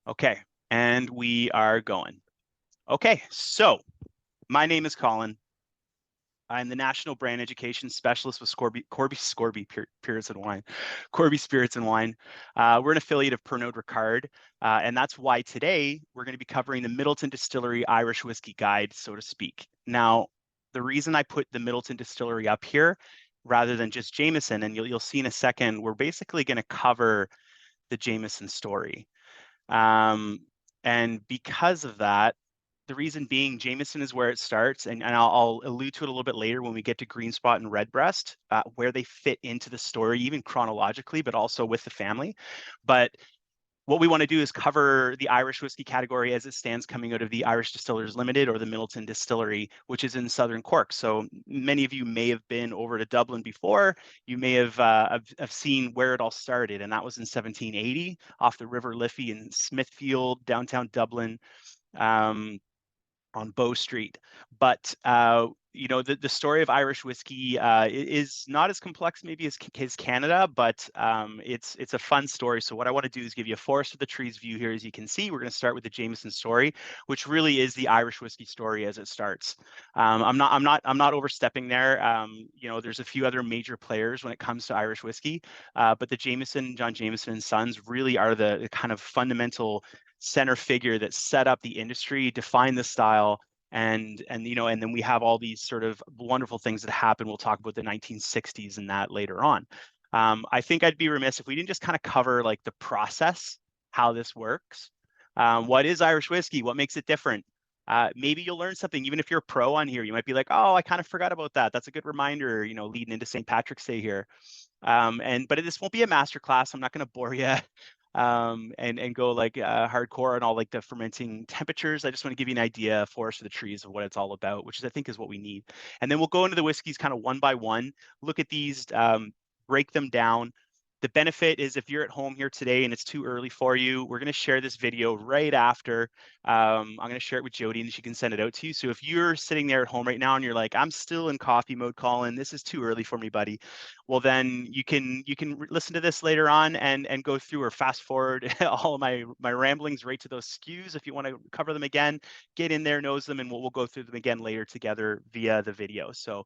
Okay, and we are going. Okay, so my name is Colin. I'm the National Brand Education Specialist with Corby Spirits and Wine. Corby Spirits and Wine. We're an affiliate of Pernod Ricard, and that's why today we're going to be covering the Middleton Distillery Irish Whiskey Guide, so to speak. Now, the reason I put the Middleton Distillery up here rather than just Jameson, and you'll see in a second, we're basically going to cover the Jameson story. And because of that, the reason being Jameson is where it starts, and I'll allude to it a little bit later when we get to Green Spot and Redbreast, where they fit into the story, even chronologically, but also with the family. But what we want to do is cover the Irish whiskey category as it stands coming out of the Irish Distillers Limited or the Middleton Distillery, which is in Southern Cork. So many of you may have been over to Dublin before. You may have seen where it all started, and that was in 1780 off the River Liffey in Smithfield, downtown Dublin. On Bow Street. But the story of Irish whiskey is not as complex maybe as Canada, but it's a fun story. So what I want to do is give you a forest of the trees view here. As you can see, we're going to start with the Jameson story, which really is the Irish whiskey story as it starts. I'm not overstepping there. There's a few other major players when it comes to Irish whiskey, but the John Jameson and Sons really are the kind of fundamental center figure that set up the industry, defined the style, and then we have all these sort of wonderful things that happen. We'll talk about the 1960s and that later on. I think I'd be remiss if we didn't just kind of cover like the process, how this works. What is Irish whiskey? What makes it different? Maybe you'll learn something, even if you're a pro on here. You might be like, oh, I kind of forgot about that. That's a good reminder, leading into St. Patrick's Day here. But this won't be a master class. I'm not going to bore you and go like hardcore on all like the fermenting temperatures. I just want to give you an idea, forest of the trees, of what it's all about, which I think is what we need. And then we'll go into the whiskeys kind of one by one, look at these, break them down. The benefit is if you're at home here today and it's too early for you, we're going to share this video right after. I'm going to share it with Jody and she can send it out to you. So if you're sitting there at home right now and you're like, I'm still in coffee mode, Colin, this is too early for me, buddy. Well, then you can listen to this later on and go through or fast forward all of my ramblings right to those SKUs. If you want to cover them again, get in there, knows them, and we'll go through them again later together via the video. So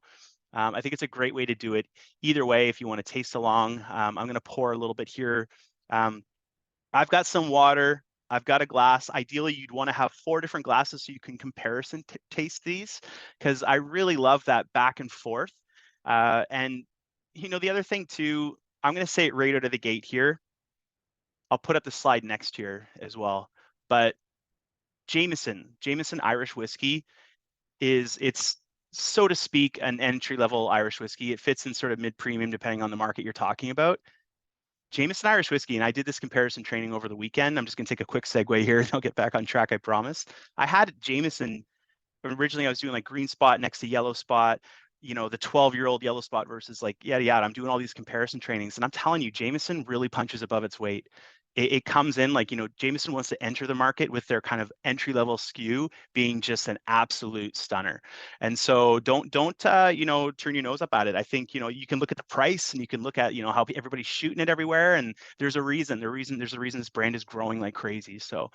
I think it's a great way to do it. Either way, if you want to taste along, I'm going to pour a little bit here. I've got some water. I've got a glass. Ideally, you'd want to have 4 different glasses so you can comparison taste these, because I really love that back and forth. And the other thing too, I'm going to say it right out of the gate here. I'll put up the slide next here as well. But Jameson Irish whiskey it's, so to speak, an entry-level Irish whiskey. It fits in sort of mid-premium depending on the market you're talking about. Jameson Irish whiskey, and I did this comparison training over the weekend. I'm just going to take a quick segue here and I'll get back on track, I promise. I had Jameson, originally I was doing like Green Spot next to Yellow Spot, the 12-year-old Yellow Spot versus like yada yada. I'm doing all these comparison trainings, and I'm telling you, Jameson really punches above its weight. It comes in like, Jameson wants to enter the market with their kind of entry-level SKU being just an absolute stunner. And so don't turn your nose up at it. I think, you can look at the price and you can look at, how everybody's shooting it everywhere. And there's a reason. There's a reason this brand is growing like crazy. So,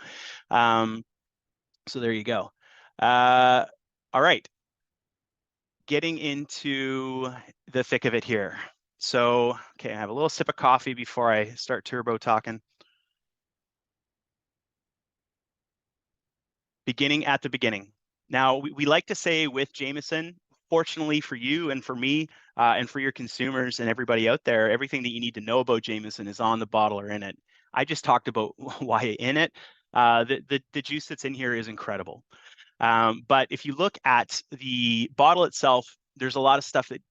so there you go. All right. Getting into the thick of it here. So, okay, I have a little sip of coffee before I start turbo talking. Beginning at the beginning. Now, we like to say with Jameson, fortunately for you and for me and for your consumers and everybody out there, everything that you need to know about Jameson is on the bottle or in it. I just talked about why in it. The juice that's in here is incredible. But if you look at the bottle itself, there's a lot of stuff that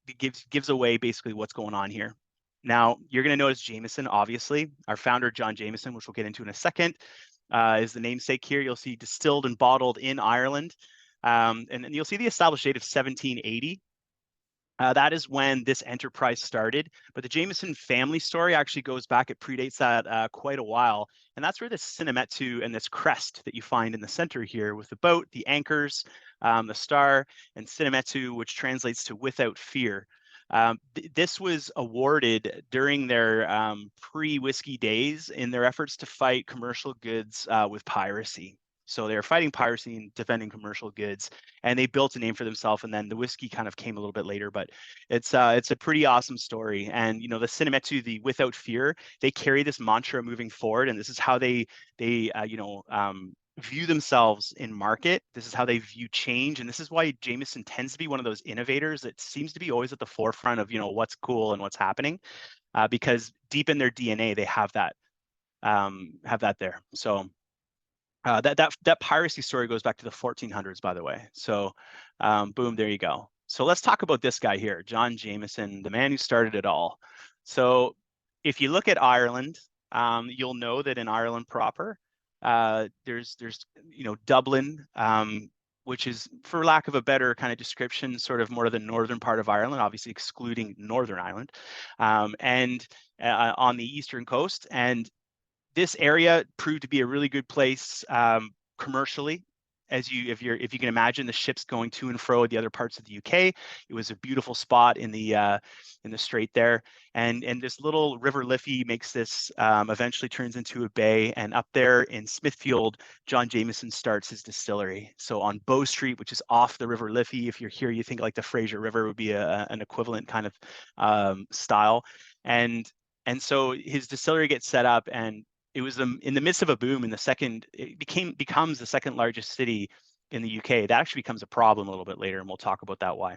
gives away basically what's going on here. Now, you're going to notice Jameson, obviously. Our founder, John Jameson, which we'll get into in a second, is the namesake here. You'll see distilled and bottled in Ireland. And you'll see the established date of 1780. That is when this enterprise started. But the Jameson family story actually goes back, it predates that quite a while. And that's where this Cinemetu and this crest that you find in the center here with the boat, the anchors, the star, and Cinemetu, which translates to without fear. This was awarded during their pre-whiskey days in their efforts to fight commercial goods with piracy. So they were fighting piracy and defending commercial goods, and they built a name for themselves. And then the whiskey kind of came a little bit later, but it's a pretty awesome story. And you know, the Cinemetu, the without fear, they carry this mantra moving forward, and this is how they view themselves in market. This is how they view change, and this is why Jameson tends to be one of those innovators that seems to be always at the forefront of what's cool and what's happening, because deep in their DNA they have that there. So that piracy story goes back to the 1400s, by the way. So boom, there you go. So let's talk about this guy here, John Jameson, the man who started it all. So if you look at Ireland, you'll know that in Ireland proper, there's Dublin, which is, for lack of a better kind of description, sort of more of the northern part of Ireland, obviously excluding Northern Ireland, and on the eastern coast. And this area proved to be a really good place commercially. If you can imagine the ships going to and fro at the other parts of the UK, it was a beautiful spot in the strait there. And this little River Liffey makes this eventually turns into a bay. And up there in Smithfield, John Jameson starts his distillery. So on Bow Street, which is off the River Liffey, if you're here, you think like the Fraser River would be an equivalent kind of style. And so his distillery gets set up, and it was in the midst of a boom. It becomes the second largest city in the UK. That actually becomes a problem a little bit later, and we'll talk about that why.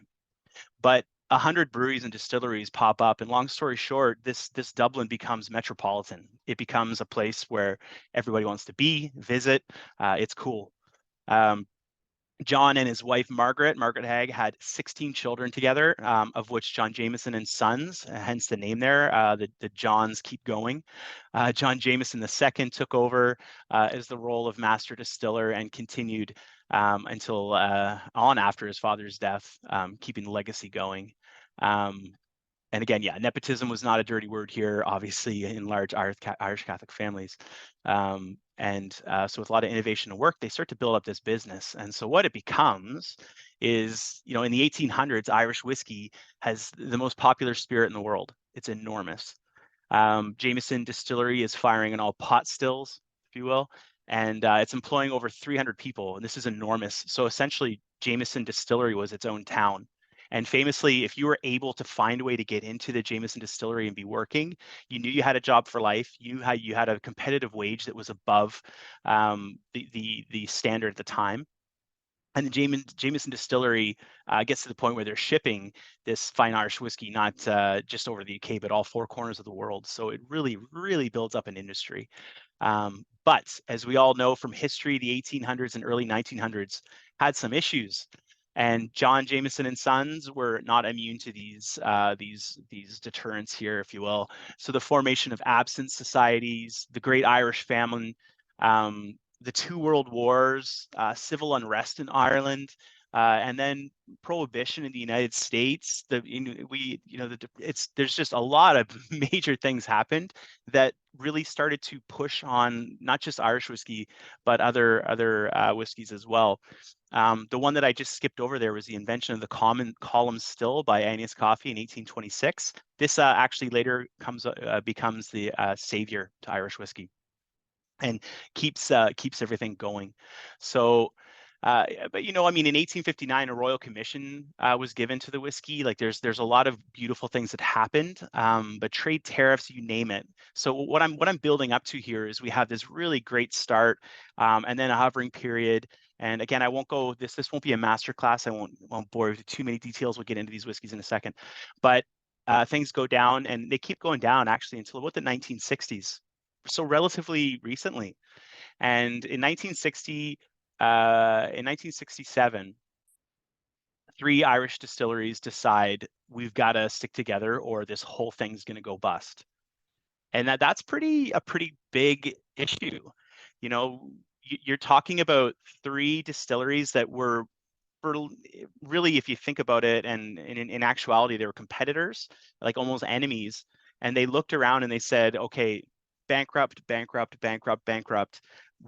But 100 breweries and distilleries pop up, and long story short, this Dublin becomes metropolitan. It becomes a place where everybody wants to visit. It's cool. John and his wife, Margaret Haig, had 16 children together, of which John Jameson and Sons, hence the name there. The Johns keep going. John Jameson II took over as the role of master distiller and continued until on after his father's death, keeping the legacy going. And again, yeah, nepotism was not a dirty word here, obviously, in large Irish Catholic families. So with a lot of innovation and work, they start to build up this business. And so what it becomes is, in the 1800s, Irish whiskey has the most popular spirit in the world. It's enormous. Jameson Distillery is firing on all pot stills, if you will, and it's employing over 300 people. And this is enormous. So essentially, Jameson Distillery was its own town. And famously, if you were able to find a way to get into the Jameson Distillery and be working, you knew you had a job for life. You had a competitive wage that was above the standard at the time. And the Jameson Distillery gets to the point where they're shipping this fine Irish whiskey, not just over the UK, but all four corners of the world. So it really, really builds up an industry. But as we all know from history, the 1800s and early 1900s had some issues. And John Jameson and Sons were not immune to these deterrents here, if you will. So the formation of absence societies, the Great Irish Famine, the two world wars, civil unrest in Ireland, and then prohibition in the United States. There's just a lot of major things happened that really started to push on not just Irish whiskey, but other whiskeys as well. The one that I just skipped over there was the invention of the column still by Annius Coffey in 1826. This actually later becomes the savior to Irish whiskey, and keeps everything going. So, but in 1859, a royal commission was given to the whiskey. Like there's a lot of beautiful things that happened, but trade tariffs, you name it. So what I'm building up to here is we have this really great start, and then a hovering period. And again, I won't go this won't be a master class. I won't bore you with too many details. We'll get into these whiskeys in a second, but things go down, and they keep going down actually until about the 1960s. So relatively recently. And in 1967, 3 Irish distilleries decide we've got to stick together or this whole thing's going to go bust. And that's a pretty big issue. You're talking about 3 distilleries that were really, if you think about it, and in actuality, they were competitors, like almost enemies. And they looked around and they said, okay, bankrupt.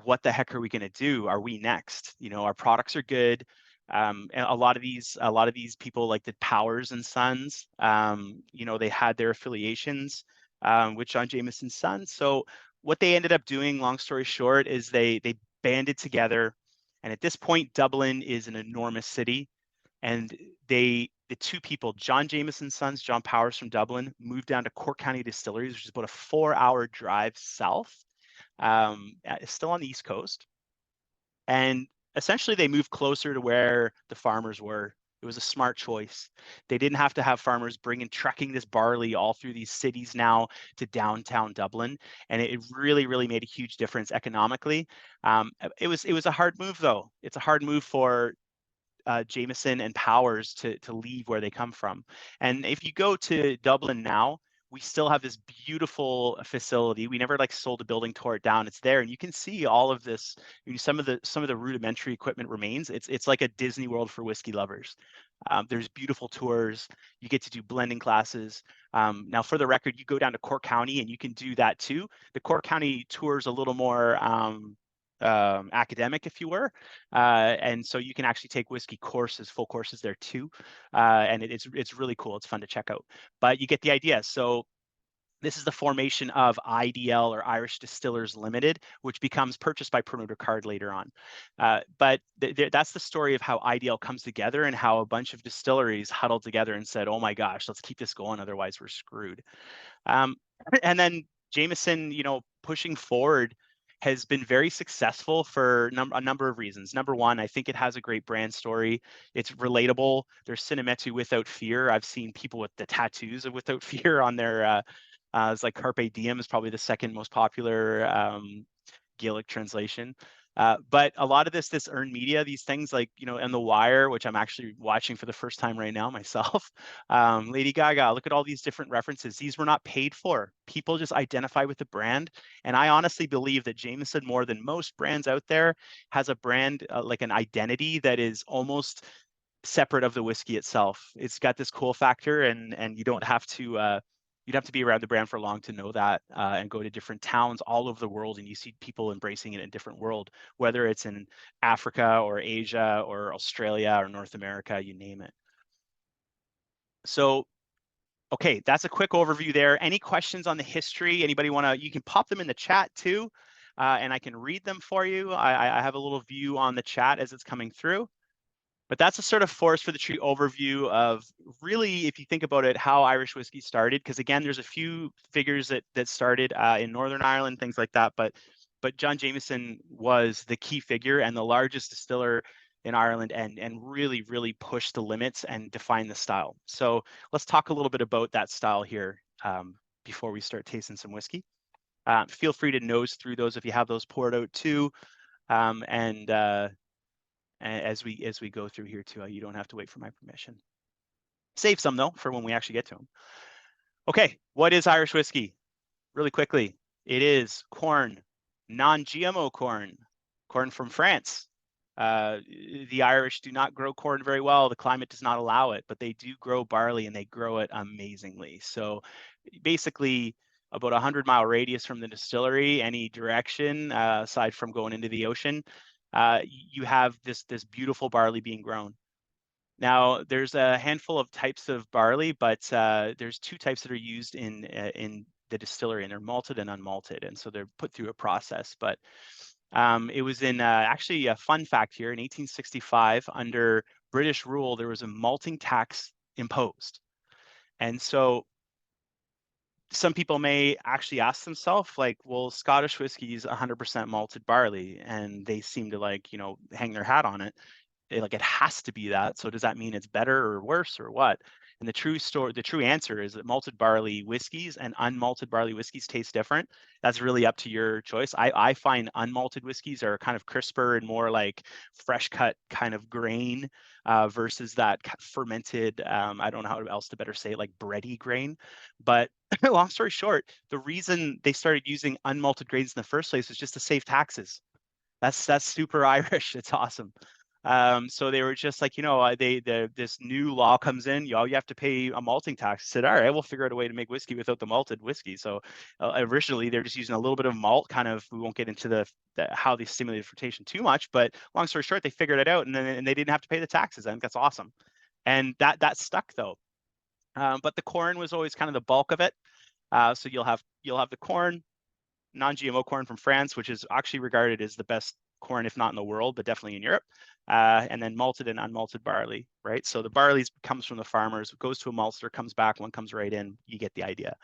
What the heck are we going to do? Are we next? Our products are good. And a lot of these people like the Powers and Sons, you know, they had their affiliations with John Jameson's son. So what they ended up doing, long story short, is they banded together. And at this point, Dublin is an enormous city. And the two people, John Jameson's sons, John Powers from Dublin, moved down to Cork County Distilleries, which is about a 4-hour drive south, still on the East Coast. And essentially, they moved closer to where the farmers were. It was a smart choice. They didn't have to have farmers trucking this barley all through these cities now to downtown Dublin, and it really, really made a huge difference economically. It was a hard move, though. It's a hard move for Jameson and Powers to leave where they come from. And if you go to Dublin now, we still have this beautiful facility. We never like sold a building, tore it down. It's there, and you can see all of this. Some of the rudimentary equipment remains. It's like a Disney World for whiskey lovers. There's beautiful tours. You get to do blending classes. Now, for the record, you go down to Cork County and you can do that too. The Cork County tour is a little more academic, if you were, and so you can actually take whiskey courses, full courses there too, and it's really cool. It's fun to check out, but you get the idea. So this is the formation of IDL, or Irish Distillers Limited, which becomes purchased by Pernod Ricard later on. But that's the story of how IDL comes together and how a bunch of distilleries huddled together and said, "Oh my gosh, let's keep this going, otherwise we're screwed." And then Jameson, you know, pushing forward, has been very successful for a number of reasons. Number one, I think it has a great brand story. It's relatable. There's Cinemetu Without Fear. I've seen people with the tattoos of Without Fear on their, it's like Carpe Diem is probably the second most popular Gaelic translation. But a lot of this earned media, these things like, you know, and The Wire, which I'm actually watching for the first time right now myself. Lady Gaga, look at all these different references. These were not paid for. People just identify with the brand. And I honestly believe that Jameson, more than most brands out there, has a brand, like an identity that is almost separate of the whiskey itself. It's got this cool factor, and you don't have to you'd have to be around the brand for long to know that, and go to different towns all over the world, and you see people embracing it in a different world, whether it's in Africa or Asia or Australia or North America, you name it. So, okay, that's a quick overview there. Any questions on the history? Anybody want to, you can pop them in the chat too, and I can read them for you. I have a little view on the chat as it's coming through. But that's a sort of forest for the tree overview of really, if you think about it, how Irish whiskey started. Because again, there's a few figures that started in Northern Ireland, things like that. But John Jameson was the key figure and the largest distiller in Ireland, and really, really pushed the limits and defined the style. So let's talk a little bit about that style here before we start tasting some whiskey. Feel free to nose through those if you have those poured out too. As we go through here too, you don't have to wait for my permission. Save some though for when we actually get to them. Okay, what is Irish whiskey? Really quickly, it is corn, non-GMO corn from France. The Irish do not grow corn very well. The climate does not allow it, but they do grow barley, and they grow it amazingly. So basically, about 100-mile radius from the distillery, any direction aside from going into the ocean, you have this beautiful barley being grown. Now, there's a handful of types of barley, but there's two types that are used in the distillery, and they're malted and unmalted, and so they're put through a process. But it was in actually a fun fact here in 1865, under British rule, there was a malting tax imposed, and so some people may actually ask themselves, like, well, Scottish whiskey is 100% malted barley, and they seem to, like, you know, hang their hat on it. Like, it has to be that. So does that mean it's better or worse or what? And the true answer is that malted barley whiskeys and unmalted barley whiskeys taste different. That's really up to your choice. I find unmalted whiskeys are kind of crisper and more like fresh cut kind of grain, versus that fermented, I don't know how else to better say it, like bready grain. But long story short, the reason they started using unmalted grains in the first place was just to save taxes. That's super Irish. It's awesome. So they were just like, this new law comes in, you have to pay a malting tax. I said, all right, we'll figure out a way to make whiskey without the malted whiskey. So originally they're just using a little bit of malt, kind of. We won't get into how they stimulated fermentation too much, but long story short, they figured it out, and they didn't have to pay the taxes. I think that's awesome, and that stuck though. But the corn was always kind of the bulk of it. So you'll have the corn, non-GMO corn from France, which is actually regarded as the best corn, if not in the world, but definitely in Europe. And then malted and unmalted barley, right? So the barley comes from the farmers, goes to a maltster, comes back, one comes right in. You get the idea.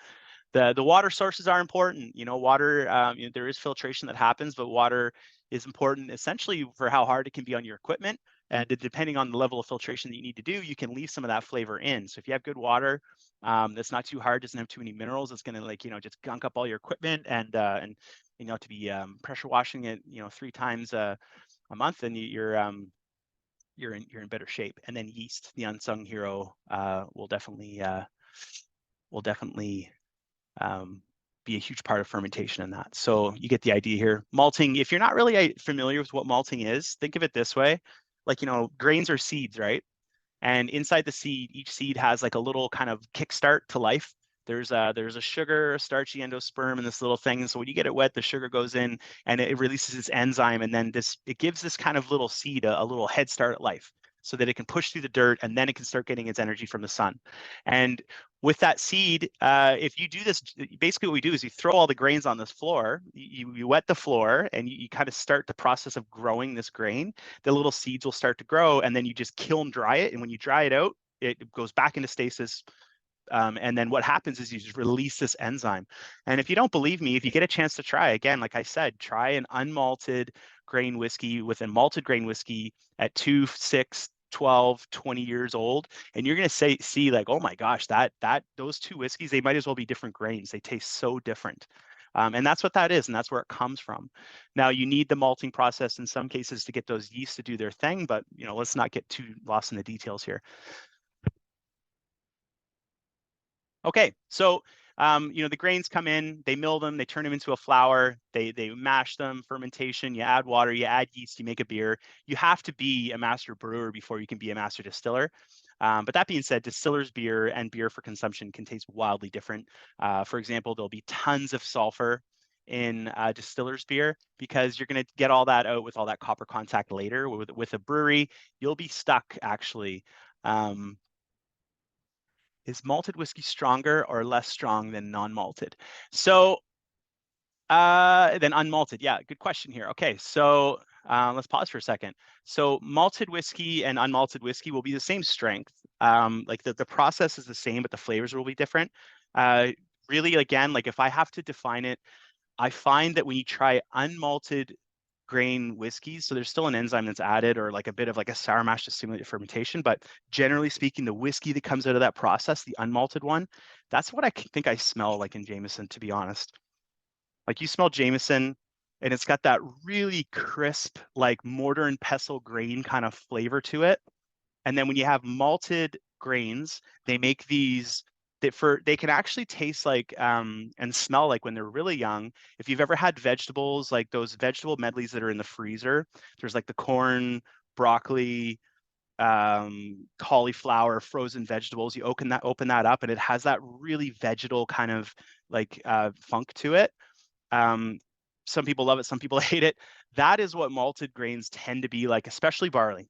The water sources are important. Water, there is filtration that happens, but water is important essentially for how hard it can be on your equipment. And depending on the level of filtration that you need to do, you can leave some of that flavor in. So if you have good water, that's not too hard, doesn't have too many minerals, it's going to just gunk up all your equipment, and to be pressure washing it 3 times a month, and you're in better shape. And then yeast, the unsung hero, will definitely be a huge part of fermentation in that. So you get the idea here. Malting, if you're not really familiar with what malting is, think of it this way. Like, grains are seeds, right? And inside the seed, each seed has like a little kind of kickstart to life. There's a sugar, a starchy endosperm, and this little thing. And so when you get it wet, the sugar goes in and it releases this enzyme, and then it gives this kind of little seed a little head start at life, so that it can push through the dirt, and then it can start getting its energy from the sun. And with that seed, if you do this, basically what we do is you throw all the grains on this floor, you wet the floor, and you kind of start the process of growing this grain. The little seeds will start to grow, and then you just kiln dry it. And when you dry it out, it goes back into stasis. And then what happens is you just release this enzyme. And if you don't believe me, if you get a chance to try, again, like I said, try an unmalted grain whiskey with a malted grain whiskey at 2, 6, 12, 20 years old, and you're going to see like, oh my gosh, those two whiskeys, they might as well be different grains. They taste so different. And that's what that is, and that's where it comes from. Now, you need the malting process in some cases to get those yeasts to do their thing, but let's not get too lost in the details here. Okay, so the grains come in, they mill them, they turn them into a flour, they mash them, fermentation, you add water, you add yeast, you make a beer. You have to be a master brewer before you can be a master distiller. But that being said, distiller's beer and beer for consumption can taste wildly different. For example, there'll be tons of sulfur in distiller's beer, because you're going to get all that out with all that copper contact later. With a brewery, you'll be stuck actually. Is malted whiskey stronger or less strong than non-malted? So then unmalted. Yeah, good question here. Okay, so let's pause for a second. So malted whiskey and unmalted whiskey will be the same strength. Like the process is the same, but the flavors will be different. Really, again, like if I have to define it, I find that when you try unmalted grain whiskeys, so there's still an enzyme that's added, or like a bit of like a sour mash to stimulate fermentation, but generally speaking, the whiskey that comes out of that process, the unmalted one, that's what I think I smell like in Jameson, to be honest. Like you smell Jameson, and it's got that really crisp, like mortar and pestle grain kind of flavor to it. And then when you have malted grains, they make these they can actually taste like and smell like when they're really young. If you've ever had vegetables, like those vegetable medleys that are in the freezer, there's like the corn, broccoli, cauliflower, frozen vegetables. You open that up, and it has that really vegetal kind of like funk to it. Some people love it, some people hate it. That is what malted grains tend to be like, especially barley.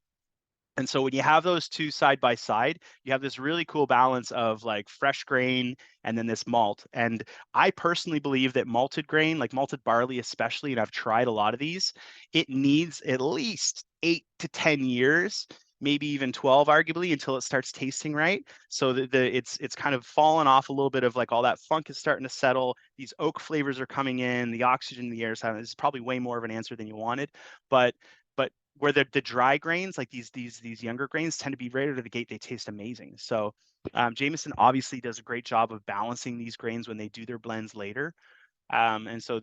And so when you have those two side by side, you have this really cool balance of like fresh grain and then this malt. And I personally believe that malted grain, like malted barley especially, and I've tried a lot of these, it needs at least 8 to 10 years, maybe even 12 arguably, until it starts tasting right. So it's kind of fallen off a little bit of like all that funk is starting to settle. These oak flavors are coming in, the oxygen in the air is probably way more of an answer than you wanted. But where the dry grains, like these younger grains, tend to be right out of the gate, they taste amazing. So Jameson obviously does a great job of balancing these grains when they do their blends later. And so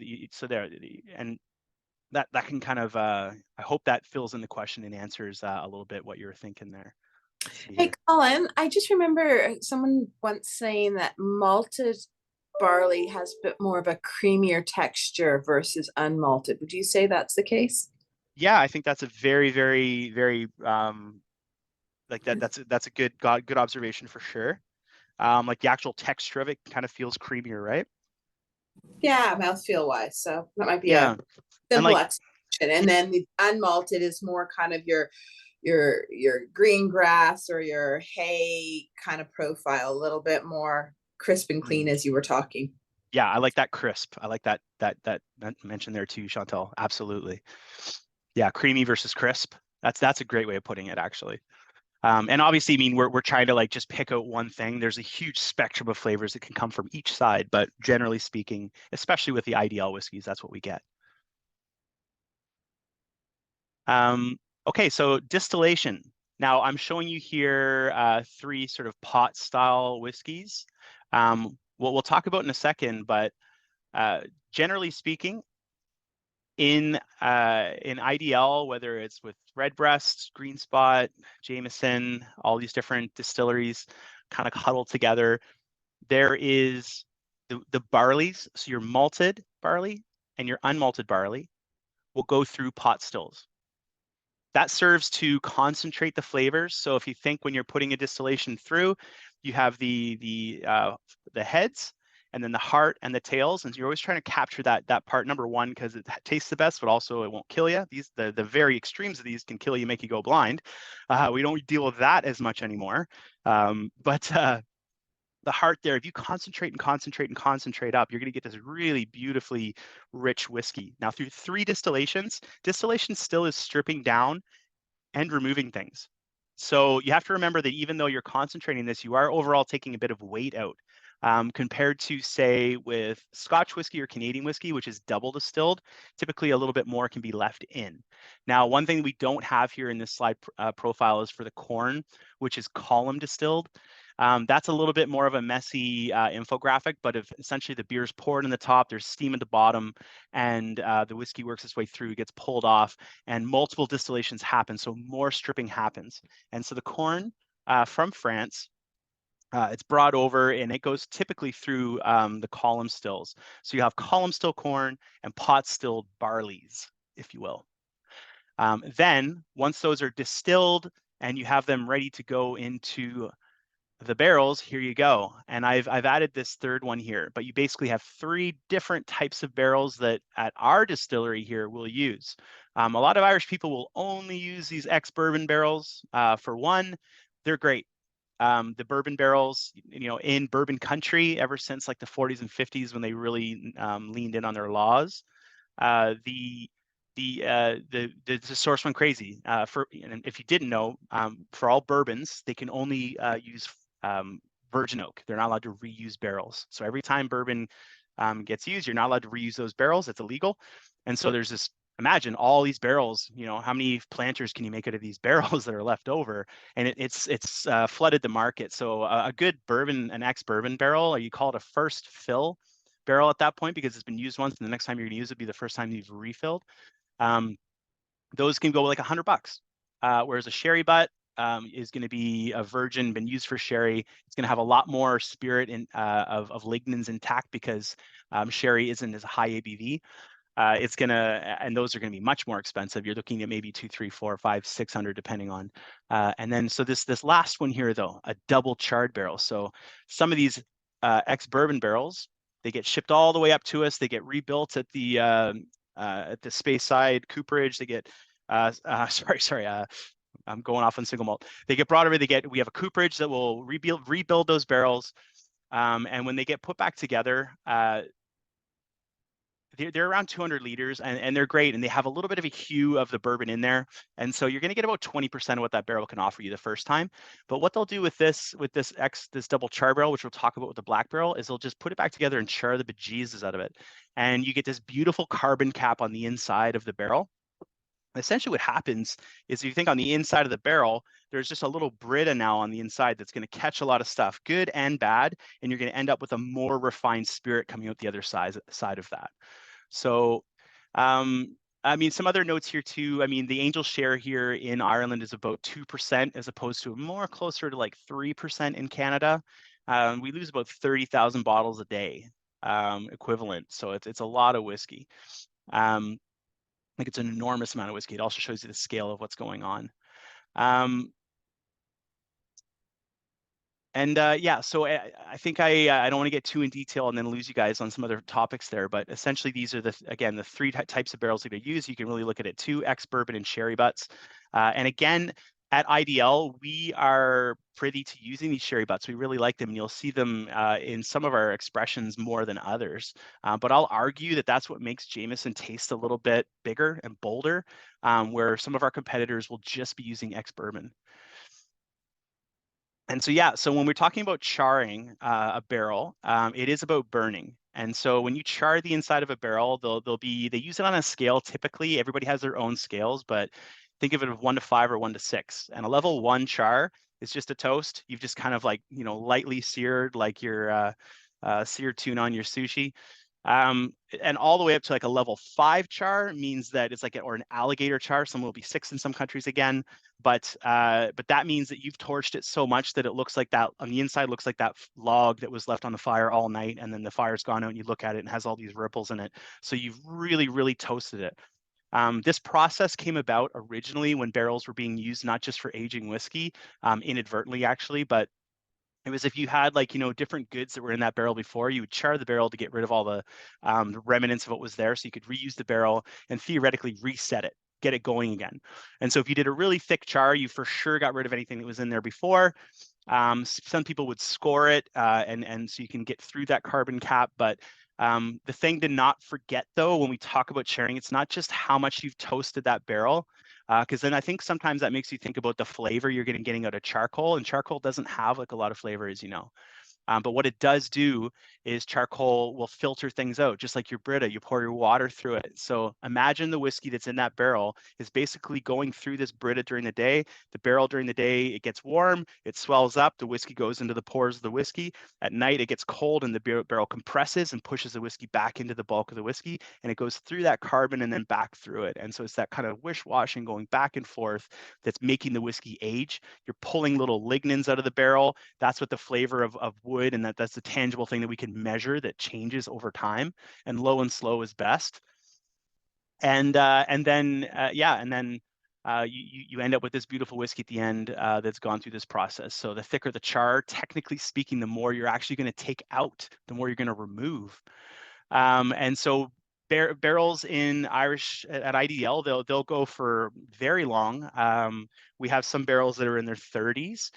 that can kind of I hope that fills in the question and answers a little bit what you were thinking there. Hey, Colin, I just remember someone once saying that malted barley has a bit more of a creamier texture versus unmalted. Would you say that's the case? Yeah, I think that's a very, very, very like that's a good observation for sure. Like the actual texture of it kind of feels creamier, right? Yeah, mouthfeel wise. So that might be a Yeah. And simple like, explanation. And then the unmalted is more kind of your green grass or your hay kind of profile, a little bit more crisp and clean mm, as you were talking. yeah, I like that crisp. I like that mention there too, Chantal. Absolutely. Yeah, creamy versus crisp. That's a great way of putting it, actually. And obviously, I mean, we're trying to like just pick out one thing. There's a huge spectrum of flavors that can come from each side, but generally speaking, especially with the IDL whiskeys, that's what we get. Okay, so distillation. Now I'm showing you here three sort of pot style whiskeys. What we'll talk about in a second, but uh, generally speaking, in IDL, whether it's with Redbreast, Green Spot, Jameson, all these different distilleries kind of huddled together, there is the barleys. So your malted barley and your unmalted barley will go through pot stills. That serves to concentrate the flavors. So if you think when you're putting a distillation through, you have the heads and then the heart and the tails, and you're always trying to capture that part number one because it tastes the best, but also it won't kill you. These the very extremes of these can kill you, make you go blind. We don't deal with that as much anymore, but the heart there, if you concentrate and concentrate and concentrate up, you're going to get this really beautifully rich whiskey. Now, through three distillations, distillation still is stripping down and removing things. So you have to remember that even though you're concentrating this, you are overall taking a bit of weight out compared to, say, with Scotch whiskey or Canadian whiskey, which is double distilled. Typically, a little bit more can be left in. Now, one thing we don't have here in this slide profile is for the corn, which is column distilled. That's a little bit more of a messy infographic, but if essentially the beer is poured in the top, there's steam at the bottom, and the whiskey works its way through, gets pulled off, and multiple distillations happen, so more stripping happens. And so the corn from France, it's brought over and it goes typically through the column stills. So you have column still corn and pot stilled barleys, if you will. Then once those are distilled and you have them ready to go into the barrels, here you go. And I've added this third one here, but you basically have three different types of barrels that at our distillery here we'll use. A lot of Irish people will only use these ex-bourbon barrels. For one, they're great. The bourbon barrels, you know, in bourbon country, ever since like the 40s and 50s when they really leaned in on their laws, the source went crazy. And if you didn't know, for all bourbons, they can only use virgin oak. They're not allowed to reuse barrels. So every time bourbon gets used, you're not allowed to reuse those barrels. It's illegal. And so there's this, imagine all these barrels, you know, how many planters can you make out of these barrels that are left over? And it's flooded the market. So a good bourbon, an ex-bourbon barrel, or you call it a first fill barrel at that point because it's been used once, and the next time you're going to use it will be the first time you've refilled. Um, those can go like $100. Whereas a sherry butt is going to be a virgin, been used for sherry. It's going to have a lot more spirit of lignans intact because sherry isn't as high ABV. It's gonna, and those are gonna be much more expensive. You're looking at maybe 2, 3, 4, 5, 600, depending on. And then so this last one here though, a double charred barrel. So some of these ex-bourbon barrels, they get shipped all the way up to us. They get rebuilt at the Speyside cooperage. They get sorry. I'm going off on single malt. They get brought over. We have a cooperage that will rebuild those barrels. And when they get put back together, they're around 200 liters and they're great. And they have a little bit of a hue of the bourbon in there. And so you're going to get about 20% of what that barrel can offer you the first time. But what they'll do with this double char barrel, which we'll talk about with the black barrel, is they'll just put it back together and char the bejesus out of it. And you get this beautiful carbon cap on the inside of the barrel. Essentially what happens is if you think on the inside of the barrel, there's just a little Brita now on the inside that's going to catch a lot of stuff, good and bad, and you're going to end up with a more refined spirit coming out the other side of that. So, I mean, some other notes here too. I mean, the angel share here in Ireland is about 2% as opposed to more closer to like 3% in Canada. We lose about 30,000 bottles a day equivalent. So it's a lot of whiskey. Like it's an enormous amount of whiskey. It also shows you the scale of what's going on. Yeah, so I think I don't want to get too in detail and then lose you guys on some other topics there, but essentially these are again the three types of barrels that you use. You can really look at it too: ex bourbon and sherry butts. And again, at IDL, we are privy to using these sherry butts. We really like them, and you'll see them in some of our expressions more than others. But I'll argue that that's what makes Jameson taste a little bit bigger and bolder, where some of our competitors will just be using ex bourbon. And so, yeah, so when we're talking about charring a barrel, it is about burning. And so when you char the inside of a barrel, they use it on a scale. Typically, everybody has their own scales, but think of it of 1 to 5 or 1 to 6. And a level 1 char is just a toast. You've just kind of like, lightly seared, like your seared tuna on your sushi. And all the way up to like a level 5 char means that it's like or an alligator char. Some will be 6 in some countries again, but that means that you've torched it so much that it looks like that on the inside looks like that log that was left on the fire all night, and then the fire's gone out and you look at it and it has all these ripples in it. So you've really, really toasted it. This process came about originally when barrels were being used not just for aging whiskey, inadvertently actually, but it was if you had like, different goods that were in that barrel before, you would char the barrel to get rid of all the remnants of what was there. So you could reuse the barrel and theoretically reset it, get it going again. And so if you did a really thick char, you for sure got rid of anything that was in there before. Some people would score it, and so you can get through that carbon cap. But the thing to not forget, though, when we talk about charring, it's not just how much you've toasted that barrel, because then I think sometimes that makes you think about the flavor you're getting out of charcoal, and charcoal doesn't have like a lot of flavor, as you know. But what it does do is charcoal will filter things out, just like your Brita. You pour your water through it. So imagine the whiskey that's in that barrel is basically going through this Brita during the day. The barrel during the day, it gets warm, it swells up, the whiskey goes into the pores of the whiskey. At night, it gets cold and the barrel compresses and pushes the whiskey back into the bulk of the whiskey, and it goes through that carbon and then back through it. And so it's that kind of wish-washing going back and forth that's making the whiskey age. You're pulling little lignins out of the barrel. That's what the flavor of wood, and that's the tangible thing that we can measure that changes over time. And low and slow is best. And then you end up with this beautiful whiskey at the end that's gone through this process. So the thicker the char, technically speaking, the more you're actually going to take out, the more you're going to remove. And so barrels in Irish at IDL, they'll go for very long. We have some barrels that are in their 30s.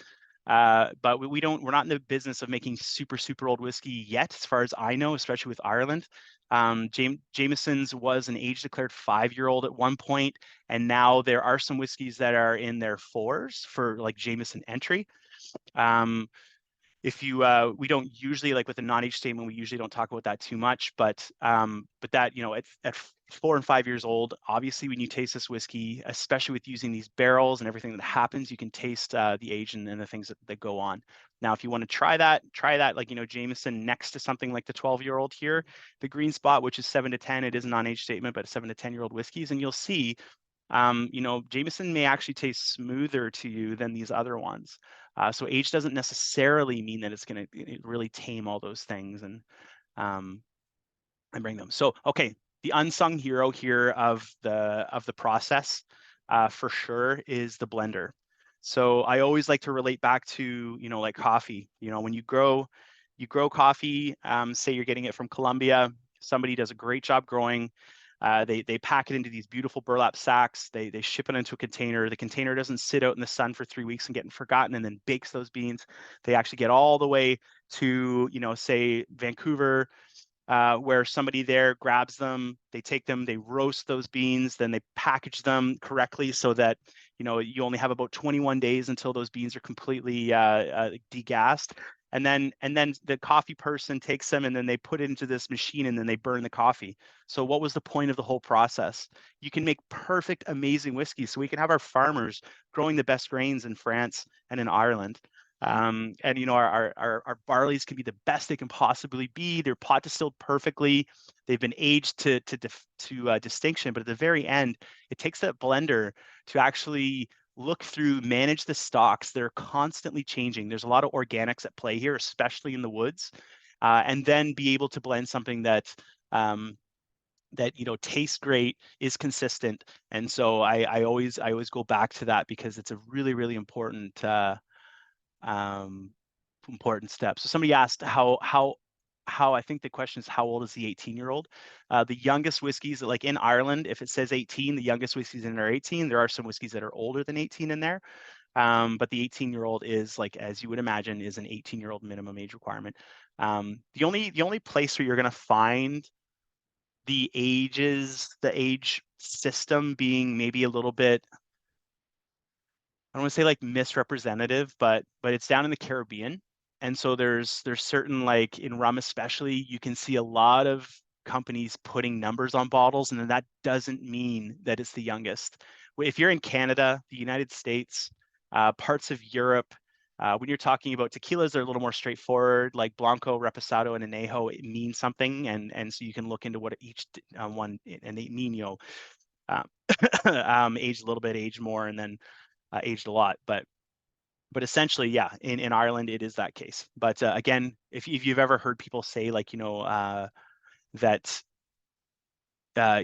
But we're not in the business of making super, super old whiskey yet, as far as I know, especially with Ireland. Jameson's was an age declared 5-year-old at one point, and now there are some whiskeys that are in their 4s for like Jameson entry. If you we don't usually, like with the non-age statement, we usually don't talk about that too much, but that, at 4 and 5 years old, obviously when you taste this whiskey, especially with using these barrels and everything that happens, you can taste the age and the things that go on. Now, if you want to try that like, Jameson next to something like the 12-year-old here, the green spot, which is 7 to 10, it is a non-age statement, but 7 to 10-year-old whiskeys, and you'll see Jameson may actually taste smoother to you than these other ones. So age doesn't necessarily mean that it's going to really tame all those things and bring them. So, okay, the unsung hero here of the process for sure is the blender. So I always like to relate back to, like coffee. When you grow coffee, say you're getting it from Colombia, somebody does a great job growing. They pack it into these beautiful burlap sacks. They ship it into a container. The container doesn't sit out in the sun for 3 weeks and get forgotten and then bakes those beans. They actually get all the way to, say Vancouver, where somebody there grabs them, they take them, they roast those beans, then they package them correctly so that, you only have about 21 days until those beans are completely degassed. And then the coffee person takes them and then they put it into this machine and then they burn the coffee. So what was the point of the whole process? You can make perfect, amazing whiskey. So we can have our farmers growing the best grains in France and in Ireland. And our barleys can be the best they can possibly be. They're pot distilled perfectly. They've been aged to distinction. But at the very end, it takes that blender to actually look through, manage the stocks. They're constantly changing. There's a lot of organics at play here, especially in the woods, and then be able to blend something that that, you know, tastes great, is consistent. And so I always go back to that because it's a really, really important um, important step. So somebody asked how I think the question is how old is the 18-year-old? The youngest whiskeys, like in Ireland, if it says 18, the youngest whiskeys in there are 18. There are some whiskeys that are older than 18 in there. But the 18-year-old is, like, as you would imagine, is an 18-year-old minimum age requirement. The only place where you're going to find the age system being maybe a little bit, I don't want to say like misrepresentative, but it's down in the Caribbean. And so there's certain, like in rum especially, you can see a lot of companies putting numbers on bottles, and then that doesn't mean that it's the youngest. If you're in Canada, the United States, parts of Europe, when you're talking about tequilas, they're a little more straightforward, like Blanco, Reposado, and Añejo. It means something, and so you can look into what each one, and they mean, you know, aged a little bit, aged more, and then aged a lot. But essentially, yeah, in Ireland, it is that case. But again, if you've ever heard people say, like, you know, that,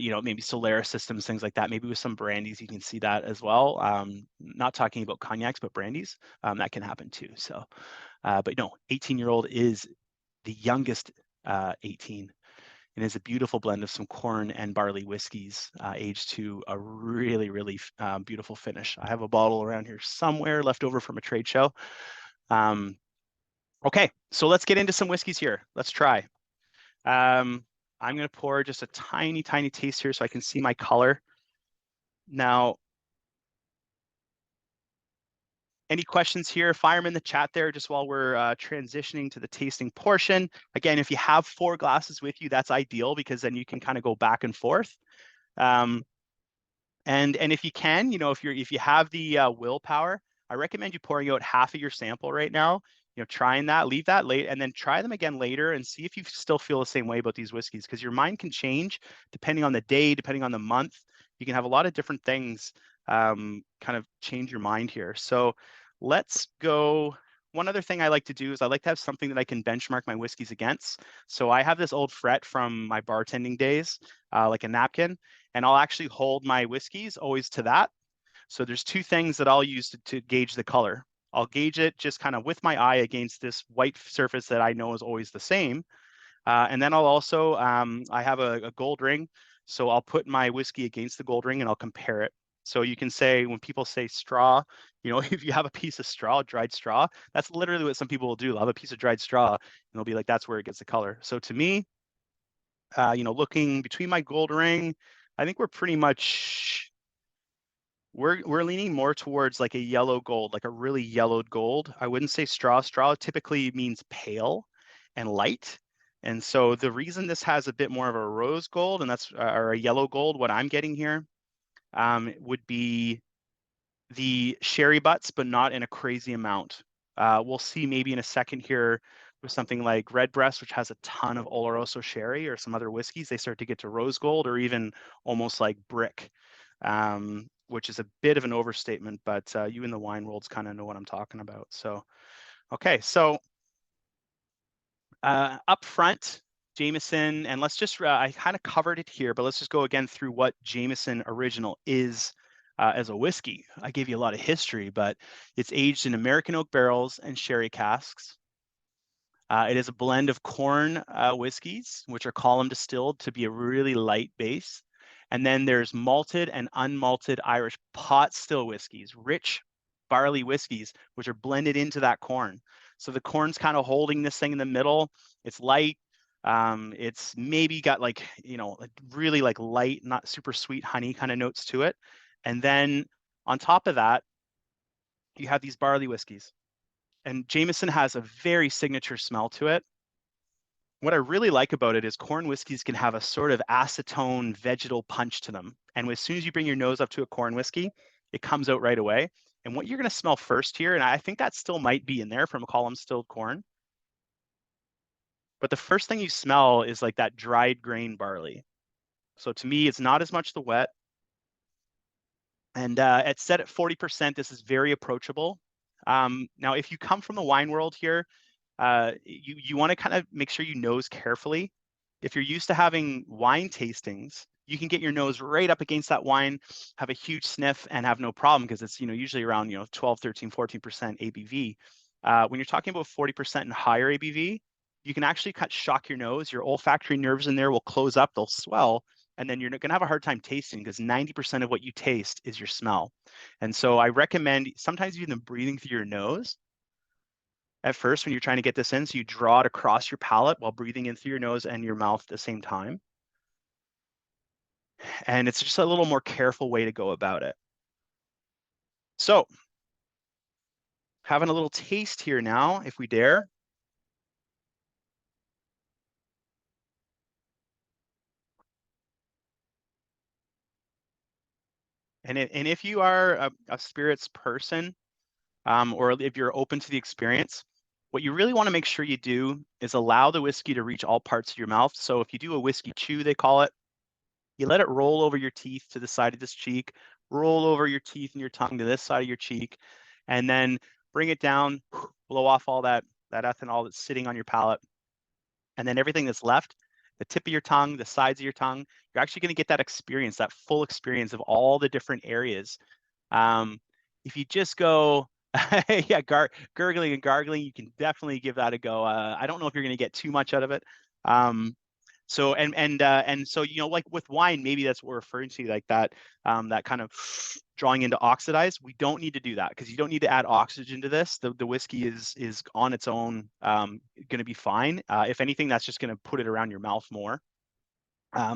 you know, maybe Solera systems, things like that, maybe with some brandies, you can see that as well. Not talking about cognacs, but brandies, that can happen too. So, but no, 18-year-old is the youngest 18, and is a beautiful blend of some corn and barley whiskeys, aged to a really, really beautiful finish. I have a bottle around here somewhere left over from a trade show. Okay, so let's get into some whiskeys here. Let's try. I'm going to pour just a tiny, tiny taste here so I can see my color. Now, any questions here? Fire them in the chat there just while we're transitioning to the tasting portion. Again, if you have 4 glasses with you, that's ideal because then you can kind of go back and forth. And if you can, you know, if you have the willpower, I recommend you pouring out half of your sample right now. You know, trying that, leave that late, and then try them again later and see if you still feel the same way about these whiskeys, because your mind can change depending on the day, depending on the month. You can have a lot of different things kind of change your mind here. So let's go. One other thing I like to do is I like to have something that I can benchmark my whiskeys against. So I have this old fret from my bartending days, like a napkin, and I'll actually hold my whiskeys always to that. So there's 2 things that I'll use to gauge the color. I'll gauge it just kind of with my eye against this white surface that I know is always the same. And then I'll also, I have a gold ring. So I'll put my whiskey against the gold ring and I'll compare it. So you can say, when people say straw, you know, if you have a piece of straw, dried straw, that's literally what some people will do. They'll have a piece of dried straw and they'll be like, that's where it gets the color. So to me, you know, looking between my gold ring, I think we're pretty much, we're leaning more towards like a yellow gold, like a really yellowed gold. I wouldn't say straw. Straw typically means pale and light. And so the reason this has a bit more of a rose gold, and that's or a yellow gold, what I'm getting here, would be the sherry butts, but not in a crazy amount. We'll see maybe in a second here with something like Redbreast, which has a ton of Oloroso sherry, or some other whiskeys, they start to get to rose gold or even almost like brick, which is a bit of an overstatement, but you in the wine worlds kind of know what I'm talking about. So, okay, so up front, Jameson, and let's just, I kind of covered it here, but let's just go again through what Jameson Original is as a whiskey. I gave you a lot of history, but it's aged in American oak barrels and sherry casks. It is a blend of corn whiskeys, which are column distilled to be a really light base. And then there's malted and unmalted Irish pot still whiskeys, rich barley whiskeys, which are blended into that corn. So the corn's kind of holding this thing in the middle. It's light. It's maybe got like, you know, like really like light, not super sweet honey kind of notes to it. And then on top of that, you have these barley whiskeys. And Jameson has a very signature smell to it. What I really like about it is corn whiskeys can have a sort of acetone vegetal punch to them. And as soon as you bring your nose up to a corn whiskey, it comes out right away. And what you're going to smell first here, and I think that still might be in there from a column distilled corn, but the first thing you smell is like that dried grain barley. So to me, it's not as much the wet. And it's set at 40%. This is very approachable. Now, if you come from the wine world here, you want to kind of make sure you nose carefully, if you're used to having wine tastings, you can get your nose right up against that wine, have a huge sniff, and have no problem because it's, usually around, 12, 13, 14% ABV. When you're talking about 40% and higher ABV, you can actually shock your nose. Your olfactory nerves in there will close up, they'll swell, and then you're going to have a hard time tasting because 90% of what you taste is your smell. And so I recommend sometimes even breathing through your nose at first when you're trying to get this in. So you draw it across your palate while breathing in through your nose and your mouth at the same time. And it's just a little more careful way to go about it. So having a little taste here now, if we dare. And if you are a spirits person, or if you're open to the experience, what you really want to make sure you do is allow the whiskey to reach all parts of your mouth. So if you do a whiskey chew, they call it, you let it roll over your teeth to the side of this cheek, roll over your teeth and your tongue to this side of your cheek, and then bring it down, blow off all that ethanol that's sitting on your palate. And then everything that's left, the tip of your tongue, the sides of your tongue, you're actually going to get that experience, that full experience of all the different areas. If you just go, yeah, gurgling and gargling, you can definitely give that a go. I don't know if you're going to get too much out of it. So and so like with wine, maybe that's what we're referring to, like that that kind of drawing into oxidize. We don't need to do that because you don't need to add oxygen to this. The whiskey is on its own going to be fine. If anything, that's just going to put it around your mouth more.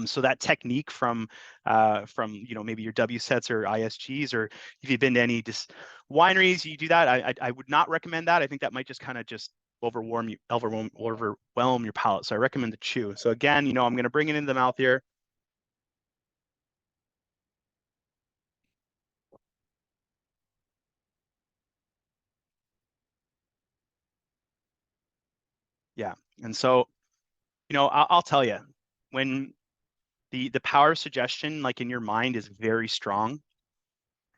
So that technique from maybe your WSETs or ISGs, or if you've been to any wineries, you do that. I would not recommend that. I think that might just kind of just overwhelm your palate. So I recommend the chew. So again, I'm going to bring it into the mouth here. Yeah, and so I'll tell you, when the power of suggestion, like in your mind, is very strong.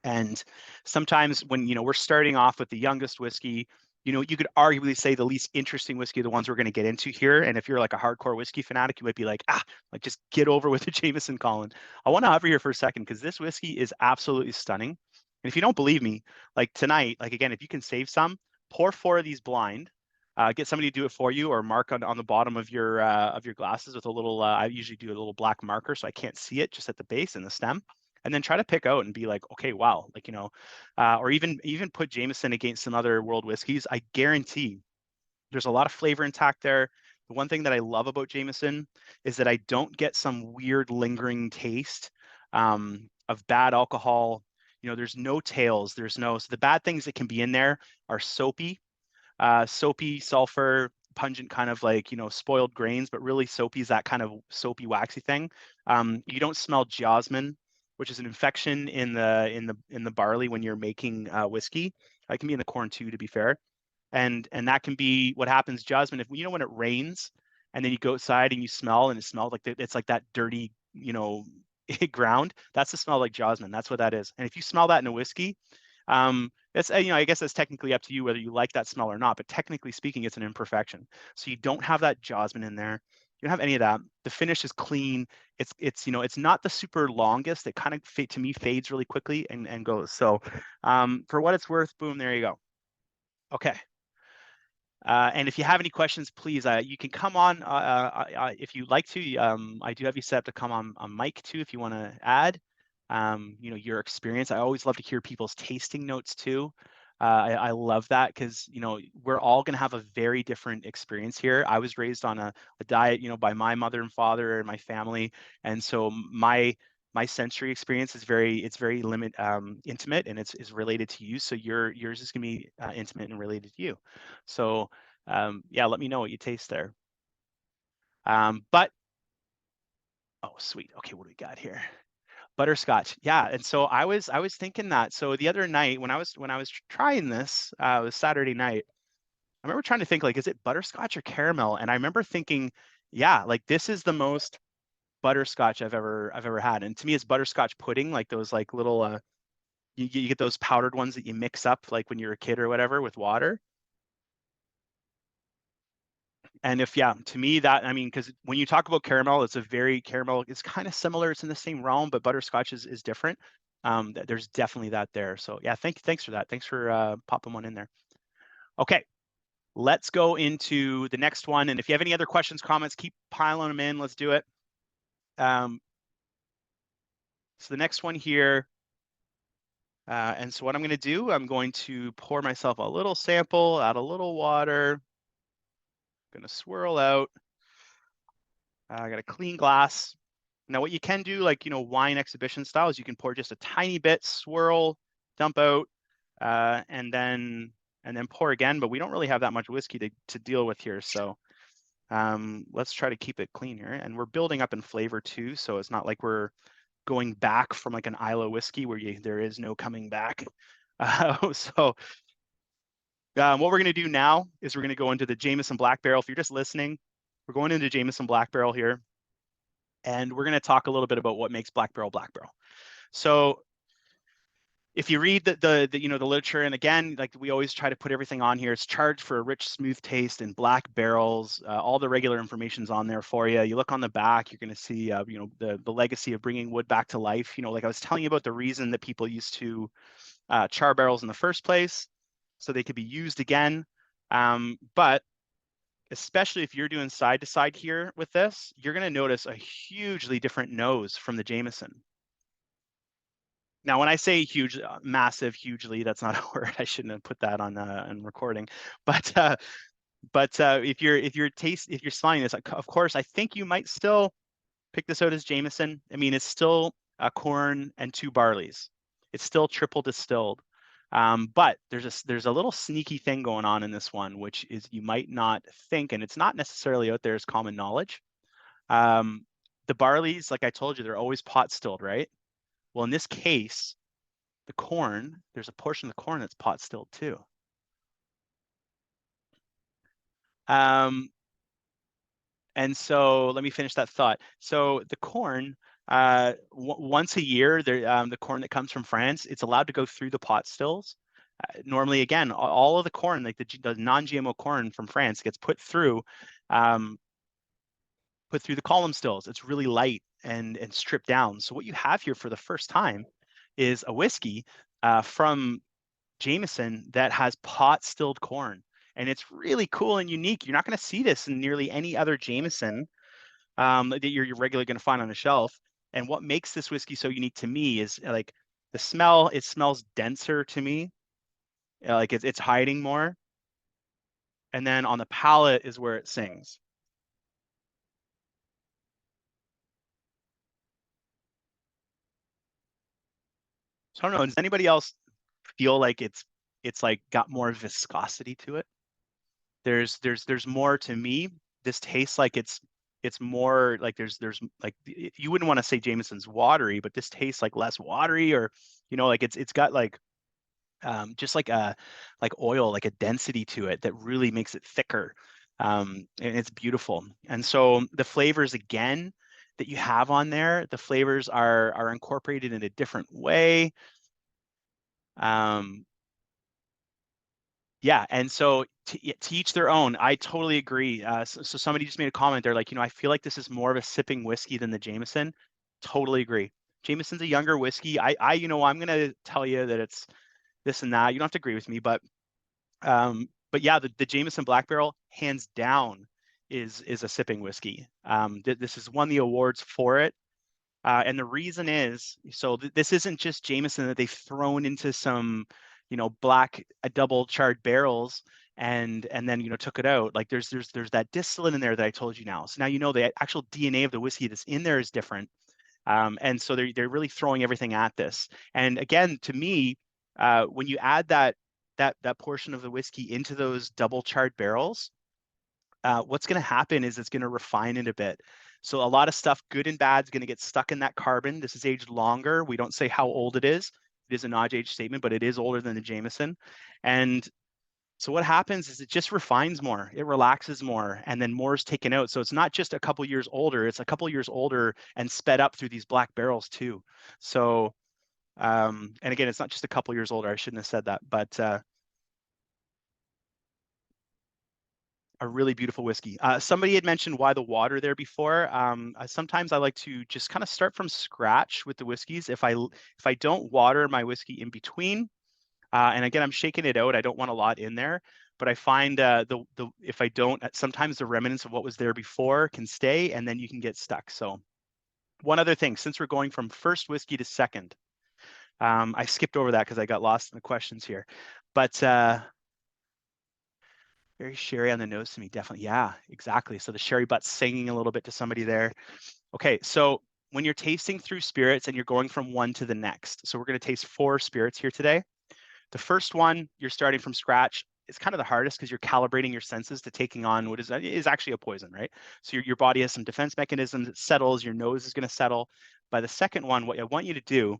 And sometimes when, we're starting off with the youngest whiskey, you could arguably say the least interesting whiskey, the ones we're going to get into here. And if you're like a hardcore whiskey fanatic, you might be like, like just get over with the Jameson, Colin. I want to hover here for a second because this whiskey is absolutely stunning. And if you don't believe me, like tonight, like again, if you can save some, pour 4 of these blind. Get somebody to do it for you, or mark on the bottom of your glasses with a little. I usually do a little black marker so I can't see it, just at the base and the stem, and then try to pick out and be like, okay, wow, like or even put Jameson against some other world whiskeys. I guarantee there's a lot of flavor intact there. The one thing that I love about Jameson is that I don't get some weird lingering taste of bad alcohol. There's no tails. So the bad things that can be in there are soapy, sulfur, pungent, kind of like, spoiled grains, but really soapy is that kind of soapy, waxy thing. You don't smell jasmine, which is an infection in the barley when you're making whiskey. It can be in the corn too, to be fair. And that can be what happens. Jasmine, if when it rains and then you go outside and you smell and it smells like it's like that dirty, ground. That's the smell like jasmine. That's what that is. And if you smell that in a whiskey, it's I guess it's technically up to you whether you like that smell or not, but technically speaking, it's an imperfection. So you don't have that jasmine in there. You don't have any of that. The finish is clean. It's it's not the super longest. It kind of to me fades really quickly and goes. So for what it's worth, boom, there you go. Okay. And if you have any questions, please, you can come on if you'd like to. I do have you set up to come on mic too if you want to add. Your experience. I always love to hear people's tasting notes too. I love that because we're all going to have a very different experience here. I was raised on a diet by my mother and father and my family, and so my sensory experience is very intimate, and it's related to you. So yours is going to be intimate and related to you. So yeah, let me know what you taste there. But oh, sweet. Okay, what do we got here? Butterscotch. Yeah, and so I was thinking that. So the other night when I was trying this, it was Saturday night. I remember trying to think, like, is it butterscotch or caramel? And I remember thinking, yeah, like this is the most butterscotch I've ever had. And to me, it's butterscotch pudding, like those like little you get those powdered ones that you mix up like when you're a kid or whatever with water. And if, yeah, to me that, I mean, because when you talk about caramel, caramel is kind of similar. It's in the same realm, but butterscotch is different. There's definitely that there. So yeah, thanks for that. Thanks for popping one in there. Okay, let's go into the next one. And if you have any other questions, comments, keep piling them in. Let's do it. So the next one here, and so what I'm going to do, I'm going to pour myself a little sample, add a little water, going to swirl out. I got a clean glass. Now what you can do, like, wine exhibition style, is you can pour just a tiny bit, swirl, dump out, and then pour again, but we don't really have that much whiskey to deal with here. So let's try to keep it clean here. And we're building up in flavor too, so it's not like we're going back from like an Isla whiskey where there is no coming back. So what we're going to do now is we're going to go into the Jameson Black Barrel. If you're just listening, we're going into Jameson Black Barrel here. And we're going to talk a little bit about what makes Black Barrel Black Barrel. So if you read the literature, and again, like we always try to put everything on here, it's charged for a rich, smooth taste in black barrels. All the regular information's on there for you. You look on the back, you're going to see, the legacy of bringing wood back to life. Like I was telling you about the reason that people used to char barrels in the first place, so they could be used again. But especially if you're doing side to side here with this, you're going to notice a hugely different nose from the Jameson. Now, when I say huge, massive, hugely, that's not a word. I shouldn't have put that on recording. But if you're smelling this, of course, I think you might still pick this out as Jameson. I mean, it's still a corn and 2 barleys. It's still triple distilled. But there's a little sneaky thing going on in this one, which is you might not think, and it's not necessarily out there as common knowledge. The barleys, like I told you, they're always pot stilled, right? Well, in this case, the corn, there's a portion of the corn that's pot stilled too. And so let me finish that thought. So the corn, once a year, the corn that comes from France, it's allowed to go through the pot stills. Normally, again, all of the corn, like the non-GMO corn from France, gets put through the column stills. It's really light and stripped down. So what you have here for the first time is a whiskey from Jameson that has pot stilled corn. And it's really cool and unique. You're not going to see this in nearly any other Jameson that you're regularly going to find on the shelf. And what makes this whiskey so unique to me is like the smell. It smells denser to me, like it's hiding more. And then on the palate is where it sings. So I don't know. Does anybody else feel like it's like got more viscosity to it? There's more to me. This tastes like it's more like there's like, you wouldn't want to say Jameson's watery, but this tastes like less watery, or like it's got like just like oil, like a density to it that really makes it thicker, and it's beautiful. And so the flavors again that you have on there, the flavors are incorporated in a different way. Yeah, and so to each their own. I totally agree. So somebody just made a comment. They're like, I feel like this is more of a sipping whiskey than the Jameson. Totally agree. Jameson's a younger whiskey. I'm gonna tell you that it's this and that. You don't have to agree with me, but yeah, the Jameson Black Barrel, hands down, is a sipping whiskey. This has won the awards for it. And the reason is, so this isn't just Jameson that they've thrown into some, black double charred barrels and then took it out. Like there's that distillate in there that I told you now. So now the actual DNA of the whiskey that's in there is different. And so they're really throwing everything at this. And again, to me, when you add that portion of the whiskey into those double charred barrels, what's going to happen is it's going to refine it a bit. So a lot of stuff, good and bad, is going to get stuck in that carbon. This is aged longer. We don't say how old it is. It is a non-age statement, but it is older than the Jameson. And so what happens is it just refines more, it relaxes more, and then more is taken out. So it's not just a couple years older, it's a couple years older and sped up through these black barrels too. So, and again, it's not just a couple years older. I shouldn't have said that, but a really beautiful whiskey. Somebody had mentioned why the water there before. Sometimes I like to just kind of start from scratch with the whiskeys. If I don't water my whiskey in between, and again, I'm shaking it out. I don't want a lot in there, but I find if I don't, sometimes the remnants of what was there before can stay, and then you can get stuck. So one other thing, since we're going from first whiskey to second, I skipped over that because I got lost in the questions here, but very sherry on the nose to me, definitely. Yeah, exactly. So the sherry butt's singing a little bit to somebody there. Okay, so when you're tasting through spirits and you're going from one to the next, so we're going to taste 4 spirits here today. The first one, you're starting from scratch. It's kind of the hardest because you're calibrating your senses to taking on what is actually a poison, right? So your body has some defense mechanisms. It settles. Your nose is going to settle. By the second one, what I want you to do,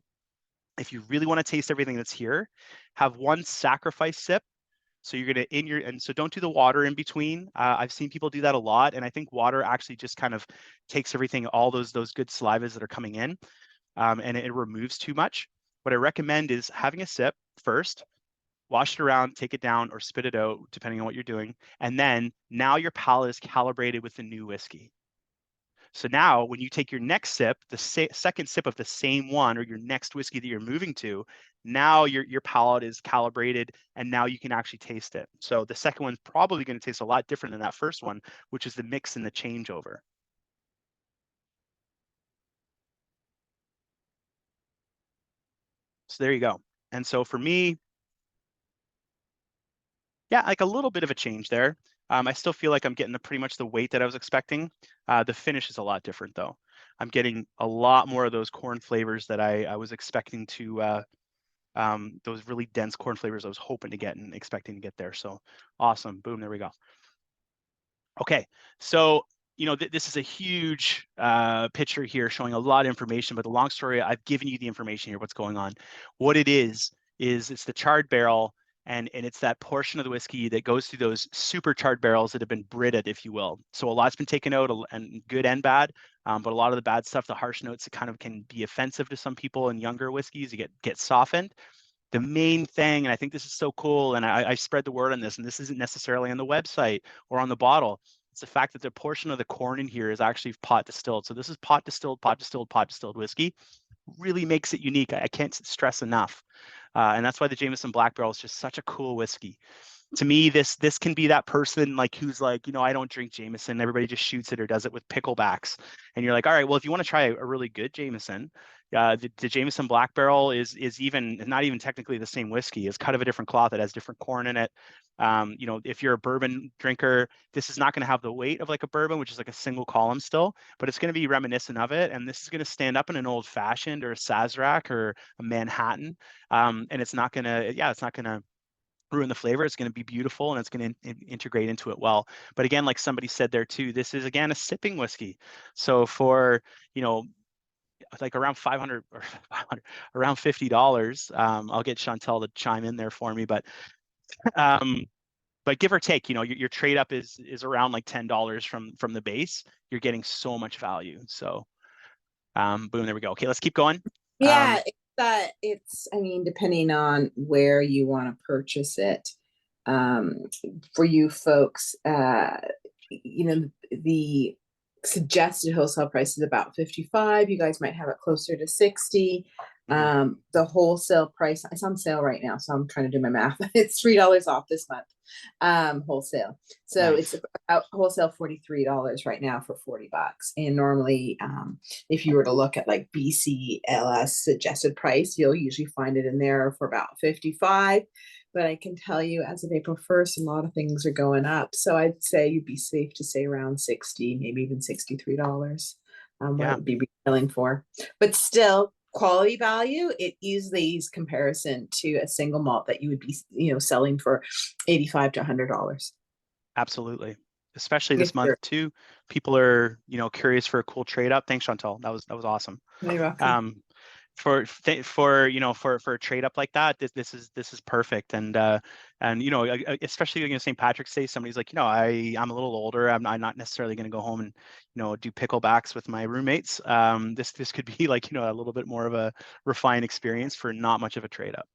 if you really want to taste everything that's here, have one sacrifice sip. So you're going to and so don't do the water in between. I've seen people do that a lot, and I think water actually just kind of takes everything, all those good salivas that are coming in, and it removes too much. What I recommend is having a sip first, wash it around, take it down, or spit it out, depending on what you're doing. And then now your palate is calibrated with the new whiskey. So now when you take your next sip, the second sip of the same one, or your next whiskey that you're moving to, now your palate is calibrated, and now you can actually taste it. So the second one's probably going to taste a lot different than that first one, which is the mix and the changeover. So there you go. And so for me, yeah, like a little bit of a change there. I still feel like I'm getting pretty much the weight that I was expecting. The finish is a lot different though. I'm getting a lot more of those corn flavors that I was expecting to, those really dense corn flavors I was hoping to get and expecting to get there. So awesome. Boom, there we go. Okay, so this is a huge picture here showing a lot of information, but the long story, I've given you the information here, what's going on. What it is it's the charred barrel, and it's that portion of the whiskey that goes through those super charred barrels that have been Brited, if you will. So a lot's been taken out, and good and bad, but a lot of the bad stuff, the harsh notes, it kind of can be offensive to some people in younger whiskeys. You get softened. The main thing, and I think this is so cool, and I spread the word on this, and this isn't necessarily on the website or on the bottle, it's the fact that the portion of the corn in here is actually pot distilled. So this is pot distilled whiskey. Really makes it unique. I can't stress enough. And that's why the Jameson Black Barrel is just such a cool whiskey. To me, this can be that person like who's like, I don't drink Jameson. Everybody just shoots it or does it with picklebacks. And you're like, all right, well, if you want to try a really good Jameson, the Jameson Black Barrel is even not even technically the same whiskey. It's kind of a different cloth. It has different corn in it. If you're a bourbon drinker, this is not going to have the weight of like a bourbon, which is like a single column still, but it's going to be reminiscent of it. And this is going to stand up in an old fashioned or a Sazerac or a Manhattan. And it's not going to ruin the flavor. It's going to be beautiful, and it's going to integrate into it well. But again, like somebody said there too, this is again a sipping whiskey. So for like around 500 or 500, around $50, I'll get Chantel to chime in there for me, but give or take, your trade up is around like $10 from the base. You're getting so much value. So boom, there we go. Okay, let's keep going. Yeah, I mean, depending on where you want to purchase it, for you folks, the suggested wholesale price is about 55. You guys might have it closer to 60. The wholesale price, it's on sale right now, so I'm trying to do my math. It's $3 off this month, wholesale. So Nice. it's about wholesale $43 right now for $40. And normally, if you were to look at like BCLS suggested price, you'll usually find it in there for about 55. But I can tell you, as of April 1st, a lot of things are going up. So I'd say you'd be safe to say around 60, maybe even $63. What it would be retailing for. But still, quality value, it easily is comparison to a single malt that you would be, selling for $85 to $100. Absolutely. Especially this month too. People are, curious for a cool trade up. Thanks, Chantal. That was awesome. You're welcome. For a trade up like that, this is perfect. And especially St. Patrick's Day, somebody's like, I'm a little older. I'm not necessarily going to go home and do picklebacks with my roommates. This could be like a little bit more of a refined experience for not much of a trade up.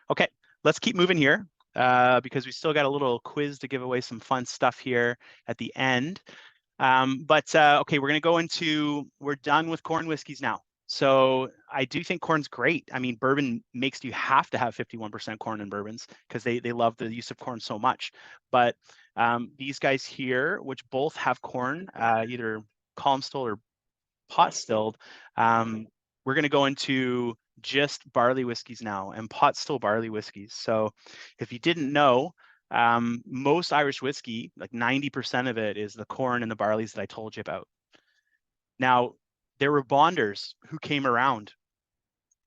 Okay, let's keep moving here. because we still got a little quiz to give away some fun stuff here at the end. Okay, we're done with corn whiskeys now. So I do think corn's great. I mean, bourbon makes you have to have 51% corn in bourbons because they love the use of corn so much. But these guys here, which both have corn, either column still or pot stilled, we're going to go into just barley whiskeys now and pot still barley whiskeys. So if you didn't know, most Irish whiskey, like 90% of it is the corn and the barleys that I told you about. Now, there were bonders who came around,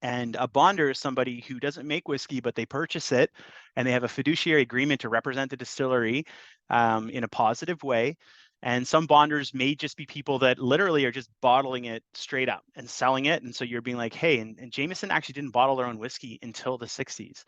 and a bonder is somebody who doesn't make whiskey, but they purchase it and they have a fiduciary agreement to represent the distillery in a positive way. And some bonders may just be people that literally are just bottling it straight up and selling it. And so you're being like, hey, and Jameson actually didn't bottle their own whiskey until the 60s.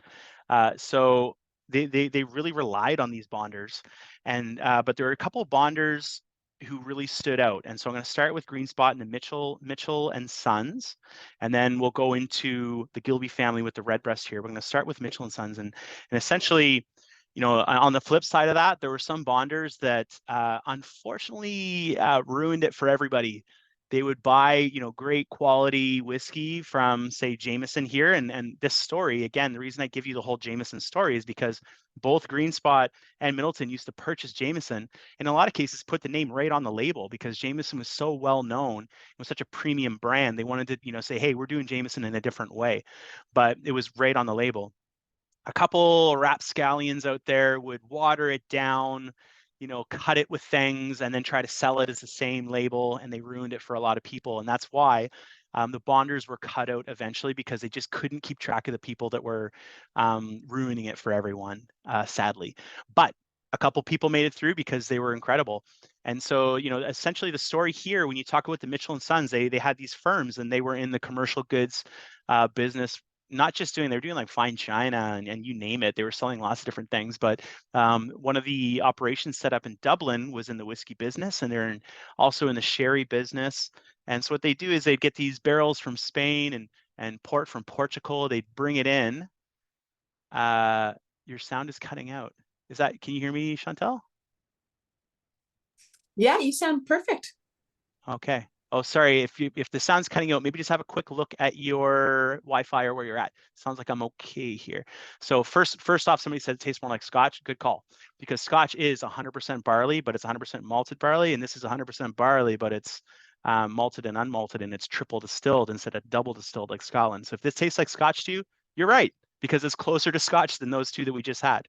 So they really relied on these bonders. And but there are a couple of bonders who really stood out. And so I'm going to start with Green Spot and the Mitchell and Sons, and then we'll go into the Gilby family with the Redbreast here. We're going to start with Mitchell and Sons, and essentially, you know, on the flip side of that, there were some bonders that unfortunately ruined it for everybody. They would buy, you know, great quality whiskey from, say, Jameson here. And this story, again, the reason I give you the whole Jameson story is because both Green Spot and Middleton used to purchase Jameson. In a lot of cases, put the name right on the label because Jameson was so well known. It was such a premium brand. They wanted to, you know, say, hey, we're doing Jameson in a different way. But it was right on the label. A couple rapscallions out there would water it down, you know, cut it with things and then try to sell it as the same label, and they ruined it for a lot of people. And that's why the bonders were cut out eventually, because they just couldn't keep track of the people that were ruining it for everyone, sadly. But a couple people made it through because they were incredible. And so, you know, essentially the story here, when you talk about the Mitchell and Sons, they had these firms and they were in the commercial goods business, not just doing, they were doing like fine china and you name it. They were selling lots of different things. But one of the operations set up in Dublin was in the whiskey business, and they're also in the sherry business. And so what they do is they'd get these barrels from Spain and port from Portugal. They'd bring it in. Your sound is cutting out. Can you hear me, Chantel? Yeah, you sound perfect. Okay. Oh, sorry. If the sound's cutting out, maybe just have a quick look at your Wi-Fi or where you're at. Sounds like I'm okay here. So first off, somebody said it tastes more like Scotch. Good call, because Scotch is 100% barley, but it's 100% malted barley, and this is 100% barley, but it's malted and unmalted, and it's triple distilled instead of double distilled like Scotland. So if this tastes like Scotch to you, you're right, because it's closer to Scotch than those two that we just had.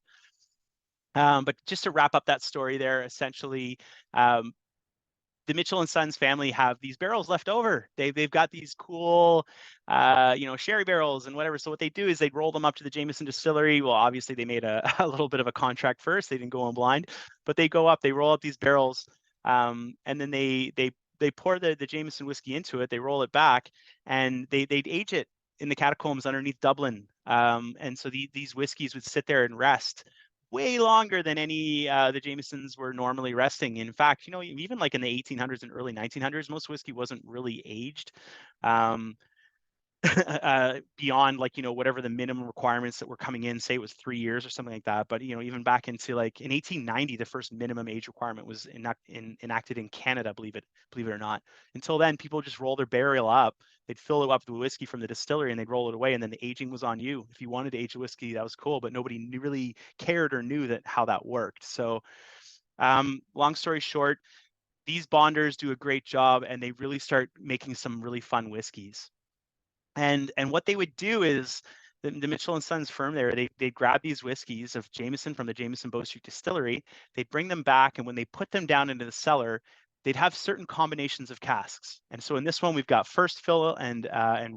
But just to wrap up that story there, essentially, the Mitchell and Sons family have these barrels left over. They've got these cool, you know, sherry barrels and whatever. So what they do is they roll them up to the Jameson distillery. Well, obviously they made a little bit of a contract first. They didn't go in blind, but they go up, they roll up these barrels, and then they pour the Jameson whiskey into it. They roll it back, and they'd age it in the catacombs underneath Dublin. And so these whiskeys would sit there and rest way longer than any the Jamesons were normally resting. In fact, you know, even like in the 1800s and early 1900s, most whiskey wasn't really aged beyond, like, you know, whatever the minimum requirements that were coming in, say it was 3 years or something like that. But, you know, even back into like in 1890, the first minimum age requirement was enacted in Canada, believe it or not. Until then, people just roll their barrel up. They'd fill it up with whiskey from the distillery and they'd roll it away, and then the aging was on you. If you wanted to age the whiskey, that was cool, but nobody really cared or knew how that worked. So long story short, these bonders do a great job, and they really start making some really fun whiskeys. And what they would do is the Mitchell and Sons firm there, they'd grab these whiskeys of Jameson from the Jameson Bow Street Distillery, they'd bring them back, and when they put them down into the cellar, they'd have certain combinations of casks. And so in this one, we've got first fill and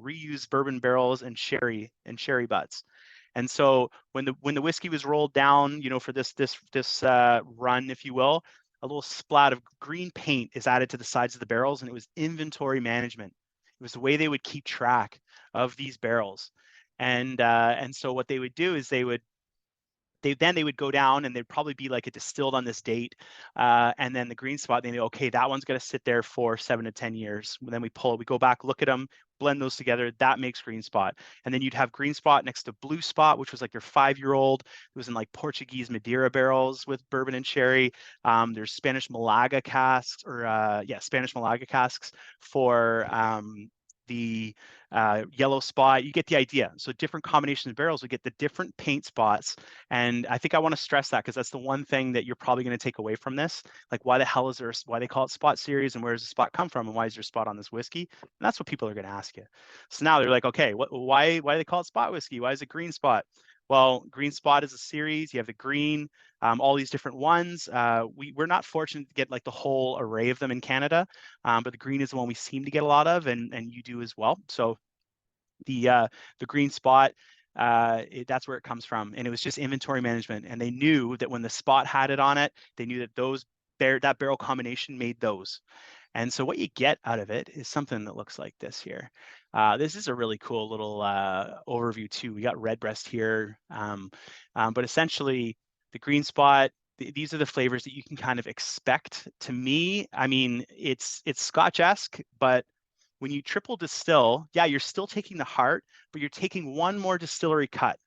reused bourbon barrels and sherry butts. And so when the whiskey was rolled down, you know, for this run, if you will, a little splat of green paint is added to the sides of the barrels, and it was inventory management. It was the way they would keep track of these barrels. And so what they would do is they would go down, and they'd probably be like, a distilled on this date, and then the Green Spot, they know, okay, that one's going to sit there for 7 to 10 years. And then we pull it, we go back, look at them, blend those together. That makes green spot. And then you'd have green spot next to blue spot, which was like your 5-year-old. It was in like Portuguese Madeira barrels with bourbon and sherry. There's Spanish Malaga casks, or Spanish Malaga casks for the yellow spot. You get the idea. So different combinations of barrels, we get the different paint spots. And I think I want to stress that because that's the one thing that you're probably going to take away from this. Like, why the hell is there, why they call it spot series, and where does the spot come from, and why is there spot on this whiskey? And that's what people are going to ask you. So now they're like, okay, why do they call it spot whiskey? Why is it green spot? Well, green spot is a series. You have the green, all these different ones. We're not fortunate to get like the whole array of them in Canada, but the green is the one we seem to get a lot of, and you do as well. So the green spot, that's where it comes from, and it was just inventory management. And they knew that when the spot had it on it, they knew that that barrel combination made those. And so what you get out of it is something that looks like this here. This is a really cool little overview too. We got Redbreast here, but essentially the green spot, these are the flavors that you can kind of expect. To me, I mean, it's Scotch-esque, but when you triple distill, yeah, you're still taking the heart, but you're taking one more distillery cut.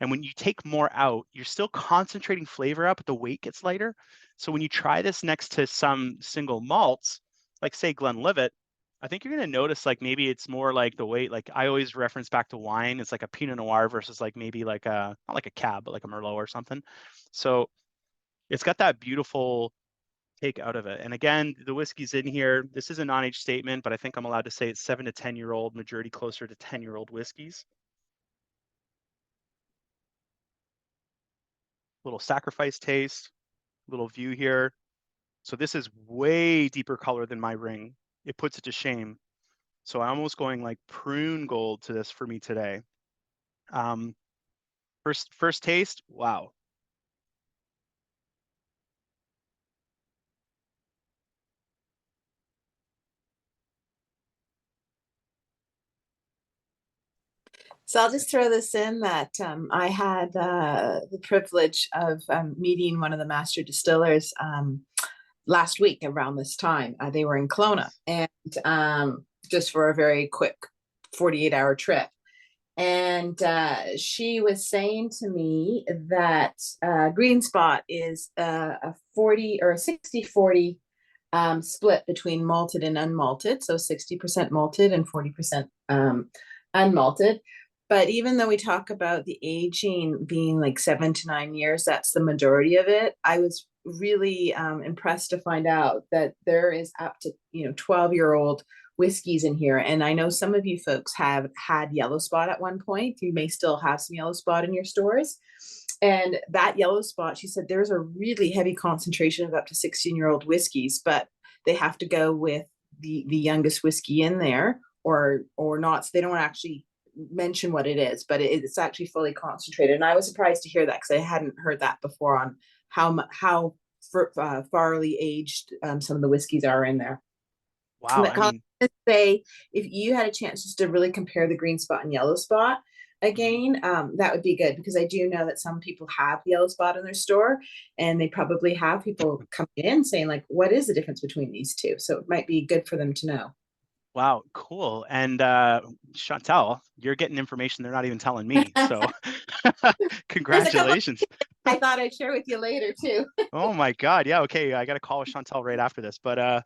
And when you take more out, you're still concentrating flavor up, but the weight gets lighter. So when you try this next to some single malts, like say Glenlivet, I think you're going to notice like maybe it's more like the weight. Like I always reference back to wine. It's like a Pinot Noir versus like maybe like a, not like a Cab, but like a Merlot or something. So it's got that beautiful take out of it. And again, the whiskey's in here. This is a non-age statement, but I think I'm allowed to say it's 7 to 10-year-old, majority closer to 10-year-old whiskeys. Little sacrifice taste, little view here. So this is way deeper color than my ring. It puts it to shame. So I'm almost going like prune gold to this for me today. First taste, wow. So I'll just throw this in that I had the privilege of meeting one of the master distillers last week around this time. They were in Kelowna, and just for a very quick 48-hour trip. And she was saying to me that Green Spot is a 40 or a 60-40 split between malted and unmalted. So 60% malted and 40% unmalted. But even though we talk about the aging being like 7 to 9 years, that's the majority of it. I was really impressed to find out that there is up to 12-year-old whiskeys in here. And I know some of you folks have had yellow spot at one point. You may still have some yellow spot in your stores. And that yellow spot, she said, there's a really heavy concentration of up to 16-year-old whiskeys, but they have to go with the youngest whiskey in there or not. So they don't actually mention what it is, but it's actually fully concentrated. And I was surprised to hear that because I hadn't heard that before on how farly aged some of the whiskeys are in there. Wow. But Colin, say if you had a chance just to really compare the green spot and yellow spot again, that would be good, because I do know that some people have yellow spot in their store, and they probably have people coming in saying like, what is the difference between these two? So it might be good for them to know. Wow, cool. And Chantal, you're getting information they're not even telling me. So congratulations. I thought I'd share with you later too. Oh my God. Yeah, okay. I got to call with Chantal right after this. But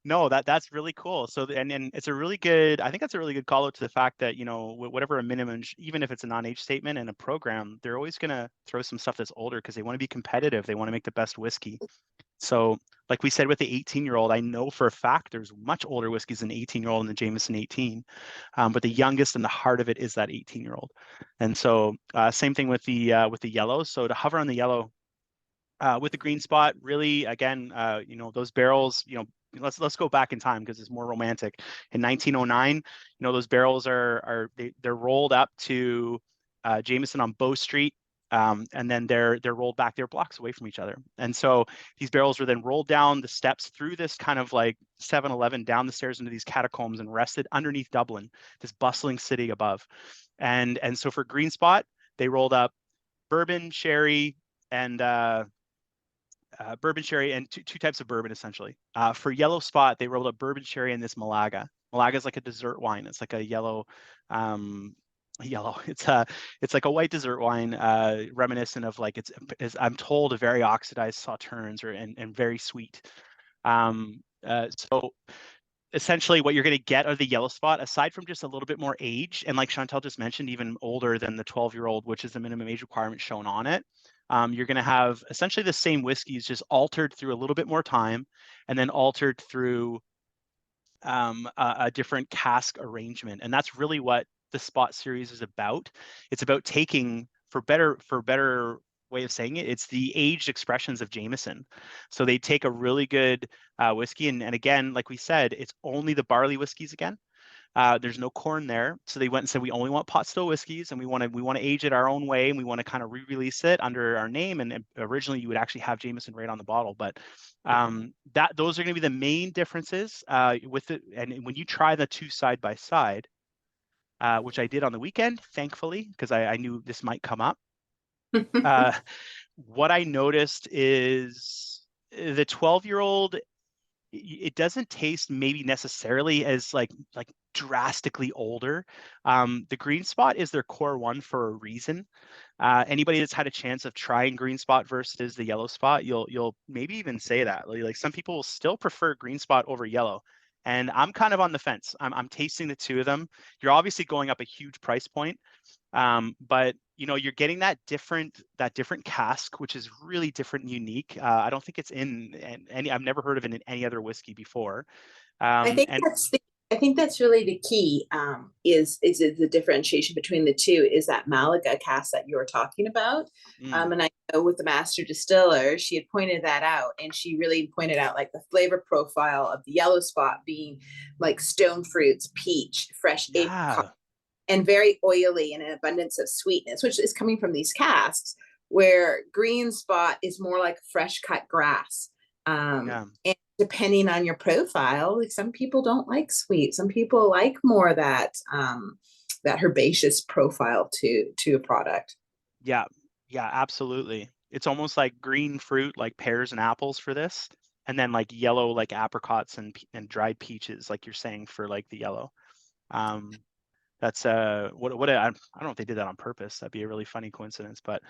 no, that's really cool. So and it's a really good, I think that's a really good call out to the fact that, whatever a minimum, even if it's a non-age statement and a program, they're always gonna throw some stuff that's older because they want to be competitive. They want to make the best whiskey. So like we said with the 18-year-old, I know for a fact there's much older whiskeys than 18-year-old in the Jameson 18, but the youngest and the heart of it is that 18-year-old. And so same thing with the yellow. So to hover on the yellow with the green spot, really, again, those barrels, let's go back in time because it's more romantic. In 1909, those barrels they're rolled up to Jameson on Bow Street. And then they're rolled back. They're blocks away from each other. And so these barrels were then rolled down the steps through this kind of like 7-Eleven, down the stairs into these catacombs and rested underneath Dublin, this bustling city above. And so for green spot, they rolled up bourbon, sherry, and two types of bourbon essentially. For yellow spot, they rolled up bourbon, sherry, and this Malaga. Malaga is like a dessert wine. It's like a yellow, yellow. It's like a white dessert wine, reminiscent of like I'm told a very oxidized sauternes and very sweet. So essentially what you're going to get are the yellow spot, aside from just a little bit more age, and like Chantal just mentioned, even older than the 12-year-old, which is the minimum age requirement shown on it. You're going to have essentially the same whiskeys, just altered through a little bit more time, and then altered through a different cask arrangement. And that's really what the Spot series is about. It's about taking, for better way of saying it, it's the aged expressions of Jameson. So they take a really good whiskey, and again, like we said, it's only the barley whiskeys again. There's no corn there, so they went and said we only want pot still whiskeys, and we want to age it our own way, and we want to kind of re-release it under our name. And originally, you would actually have Jameson right on the bottle, but those are going to be the main differences with it. And when you try the two side by side, which I did on the weekend, thankfully, because I knew this might come up. What I noticed is the 12-year-old, it doesn't taste maybe necessarily as like drastically older. The green spot is their core one for a reason. Anybody that's had a chance of trying green spot versus the yellow spot, you'll maybe even say that. Like some people will still prefer green spot over yellow. And I'm kind of on the fence. I'm tasting the two of them. You're obviously going up a huge price point. But you're getting that different cask, which is really different and unique. I don't think it's in any. I've never heard of it in any other whiskey before. I think And I think that's really the key. Is the differentiation between the two is that Malaga cask that you were talking about. And I know with the master distiller, she had pointed that out, and she really pointed out like the flavor profile of the yellow spot being like stone fruits, peach, fresh apricot, yeah, and very oily and an abundance of sweetness, which is coming from these casks, where green spot is more like fresh cut grass. yeah. And depending on your profile, like some people don't like sweet, some people like more that herbaceous profile to a product. Yeah, yeah, absolutely. It's almost like green fruit, like pears and apples for this, and then like yellow, like apricots and dried peaches, like you're saying for like the yellow. Um, that's I don't know if they did that on purpose. That'd be a really funny coincidence, but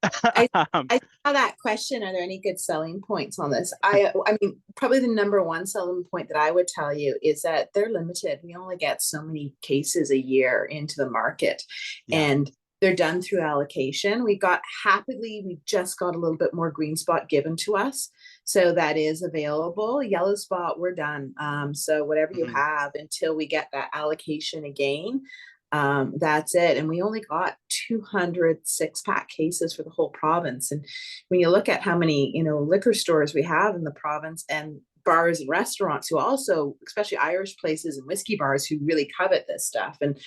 I um, I saw that question. Are there any good selling points on this? I mean, probably the number one selling point that I would tell you is that they're limited. We only get so many cases a year into the market, yeah. and they're done through allocation. We just got a little bit more green spot given to us, so that is available. Yellow spot, we're done. So whatever you Mhm. have until we get that allocation again, that's it. And we only got 200 6-pack cases for the whole province. And when you look at how many, liquor stores we have in the province, and bars and restaurants who also, especially Irish places and whiskey bars, who really covet this stuff. And,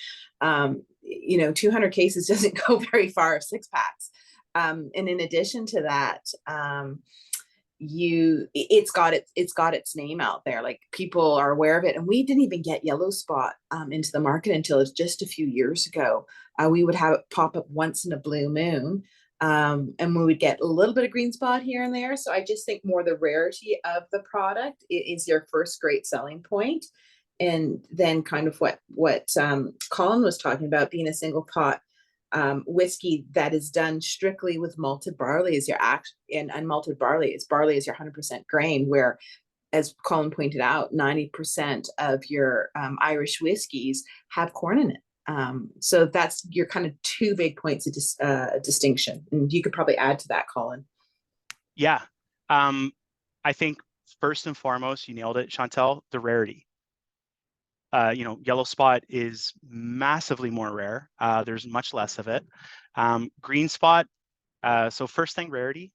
200 cases doesn't go very far of 6-packs. And in addition to that, it's got its name out there, like people are aware of it. And we didn't even get yellow spot into the market until just a few years ago. We would have it pop up once in a blue moon, and we would get a little bit of green spot here and there. So I just think more the rarity of the product is your first great selling point. And then kind of what Colin was talking about, being a single pot whiskey that is done strictly with malted barley is your and unmalted barley is your 100% grain, where, as Colin pointed out, 90% of your Irish whiskeys have corn in it. So that's your kind of two big points of distinction. And you could probably add to that, Colin. Yeah. I think first and foremost, you nailed it, Chantal, the rarity. Yellow spot is massively more rare. There's much less of it. Green spot. So first thing, rarity.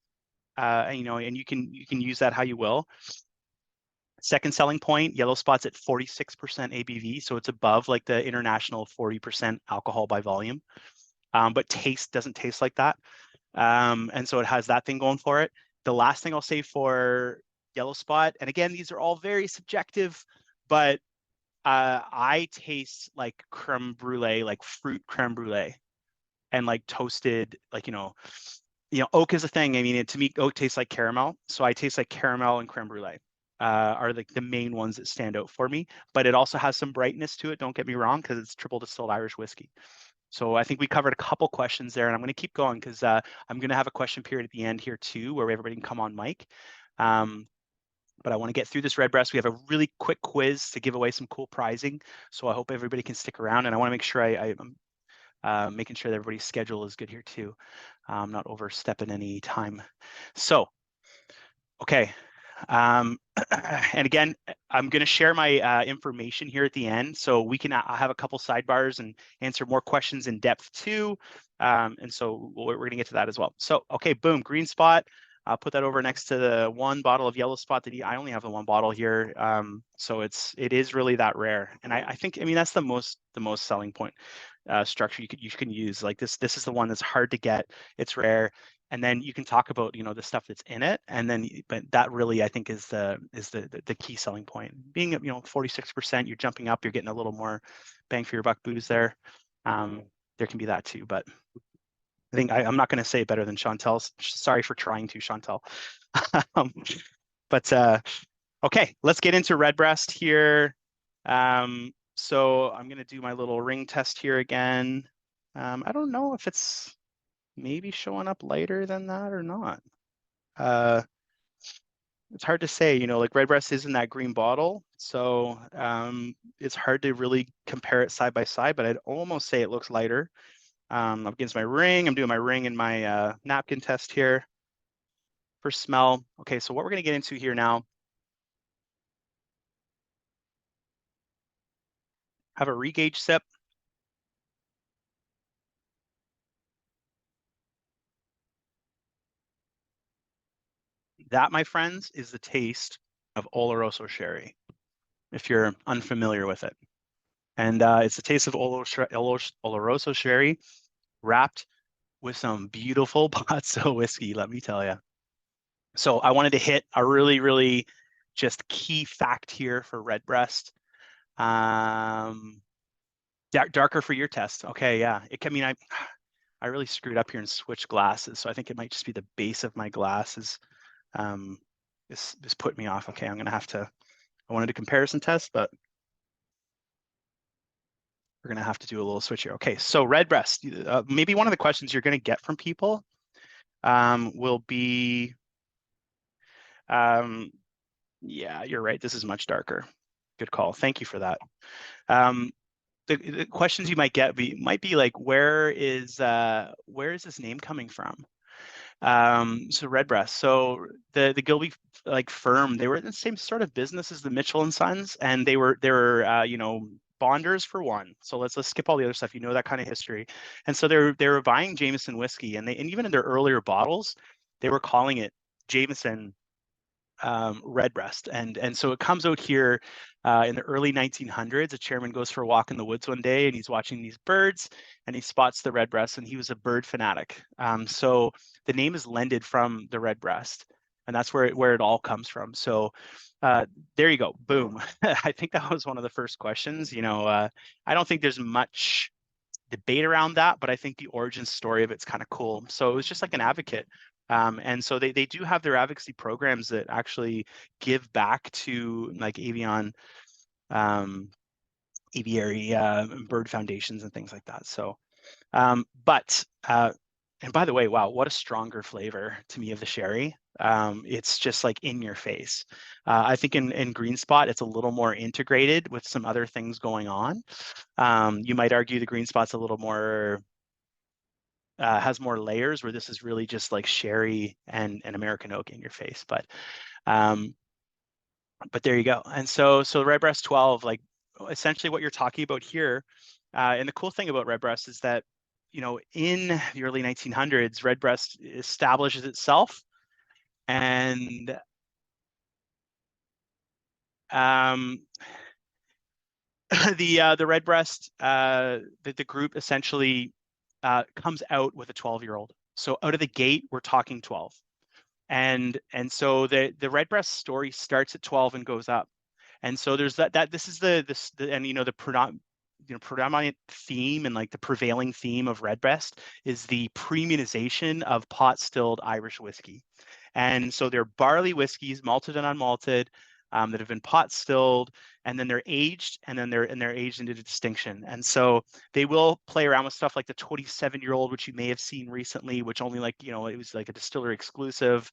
And you can use that how you will. Second selling point, yellow spot's at 46% ABV, so it's above like the international 40% alcohol by volume. But doesn't taste like that. And so it has that thing going for it. The last thing I'll say for yellow spot, and again, these are all very subjective, but I taste like creme brulee, like fruit creme brulee, and like toasted, like oak is a thing. I mean, to me, oak tastes like caramel, so I taste like caramel and creme brulee. are like the main ones that stand out for me. But it also has some brightness to it. Don't get me wrong, because it's triple distilled Irish whiskey. So I think we covered a couple questions there, and I'm going to keep going because I'm going to have a question period at the end here too, where everybody can come on mic. But I want to get through this Redbreast. We have a really quick quiz to give away some cool prizing. So I hope everybody can stick around, and I want to make sure I'm making sure that everybody's schedule is good here too. I'm not overstepping any time. So, okay. And again, I'm going to share my information here at the end, so we can have a couple sidebars and answer more questions in depth too. And so we're going to get to that as well. So, okay, boom, green spot. I'll put that over next to the one bottle of yellow spot that I only have the one bottle here. So it is really that rare. And I think, I mean, that's the most selling point structure you can use. Like this is the one that's hard to get. It's rare. And then you can talk about, you know, the stuff that's in it. And then, but that really, I think, is the key selling point. Being, you know, 46%, you're jumping up, you're getting a little more bang for your buck booze there. There can be that too, but I think I'm not going to say it better than Chantel. Sorry for trying to, Chantel. But okay, let's get into Redbreast here. So I'm going to do my little ring test here again. I don't know if it's maybe showing up lighter than that or not. It's hard to say, you know, like Redbreast is in that green bottle. So it's hard to really compare it side by side, but I'd almost say it looks lighter. Up against my ring, I'm doing my ring and my napkin test here for smell. Okay, so what we're going to get into here now, have a regauge sip. That, my friends, is the taste of Oloroso sherry, if you're unfamiliar with it. And it's the taste of Oloroso sherry wrapped with some beautiful Bozzo whiskey, let me tell you. So I wanted to hit a really, really just key fact here for Redbreast. Darker for your test. Okay, yeah. I mean, I really screwed up here and switched glasses, so I think it might just be the base of my glasses. This put me off. Okay, I'm gonna have to. I wanted a comparison test, but we're gonna have to do a little switch here. Okay, so Redbreast. Maybe one of the questions you're gonna get from people will be, yeah, you're right. This is much darker. Good call. Thank you for that. The questions you might get might be like, where is this name coming from? So Redbreast. So the Gilby like firm, they were in the same sort of business as the Mitchell and Sons, and they were you know, bonders for one. So let's skip all the other stuff. You know that kind of history. And so they were buying Jameson whiskey, and even in their earlier bottles, they were calling it Jameson Redbreast. And so it comes out here in the early 1900s. A chairman goes for a walk in the woods one day, and he's watching these birds, and he spots the Redbreast, and he was a bird fanatic. So the name is lended from the Redbreast, and that's where it all comes from. So there you go. Boom. I think that was one of the first questions. You know, I don't think there's much debate around that, but I think the origin story of it's kind of cool. So it was just like an advocate. And so they do have their advocacy programs that actually give back to like aviary bird foundations and things like that. So, and by the way, wow, what a stronger flavor to me of the sherry. It's just like in your face. I think in Green Spot, it's a little more integrated with some other things going on. You might argue the Green Spot's a little more, has more layers, where this is really just like sherry and American oak in your face. But there you go. And so Redbreast 12, like essentially what you're talking about here. And the cool thing about Redbreast is that, you know, in the early 1900s, Redbreast establishes itself, and the Redbreast, the group essentially comes out with a 12-year-old. So out of the gate, we're talking 12. And so the Redbreast story starts at 12 and goes up. And so there's this is and you know, the predominant theme and like the prevailing theme of Redbreast is the premiumization of pot stilled Irish whiskey. And so they're barley whiskeys, malted and unmalted. that have been pot stilled, and then they're aged, and then they're aged into distinction. And so they will play around with stuff like the 27-year-old, which you may have seen recently, which only like, it was like a distillery exclusive.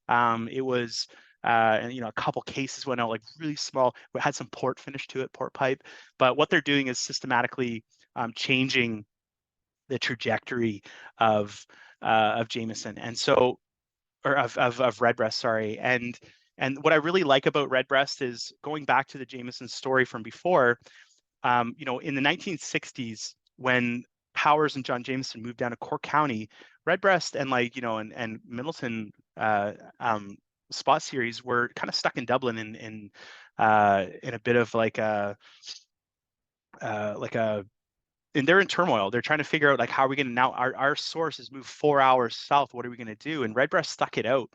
It was and a couple cases went out like really small, but had some port finish to it, port pipe. But what they're doing is systematically changing the trajectory of Jameson, and so or of Redbreast, sorry. And what I really like about Redbreast is going back to the Jameson story from before. In the 1960s, when Powers and John Jameson moved down to Cork County, Redbreast and and Middleton spot series were kind of stuck in Dublin in a bit of like a and they're in turmoil. They're trying to figure out like how are we going to now our source has moved 4 hours south. What are we going to do? And Redbreast stuck it out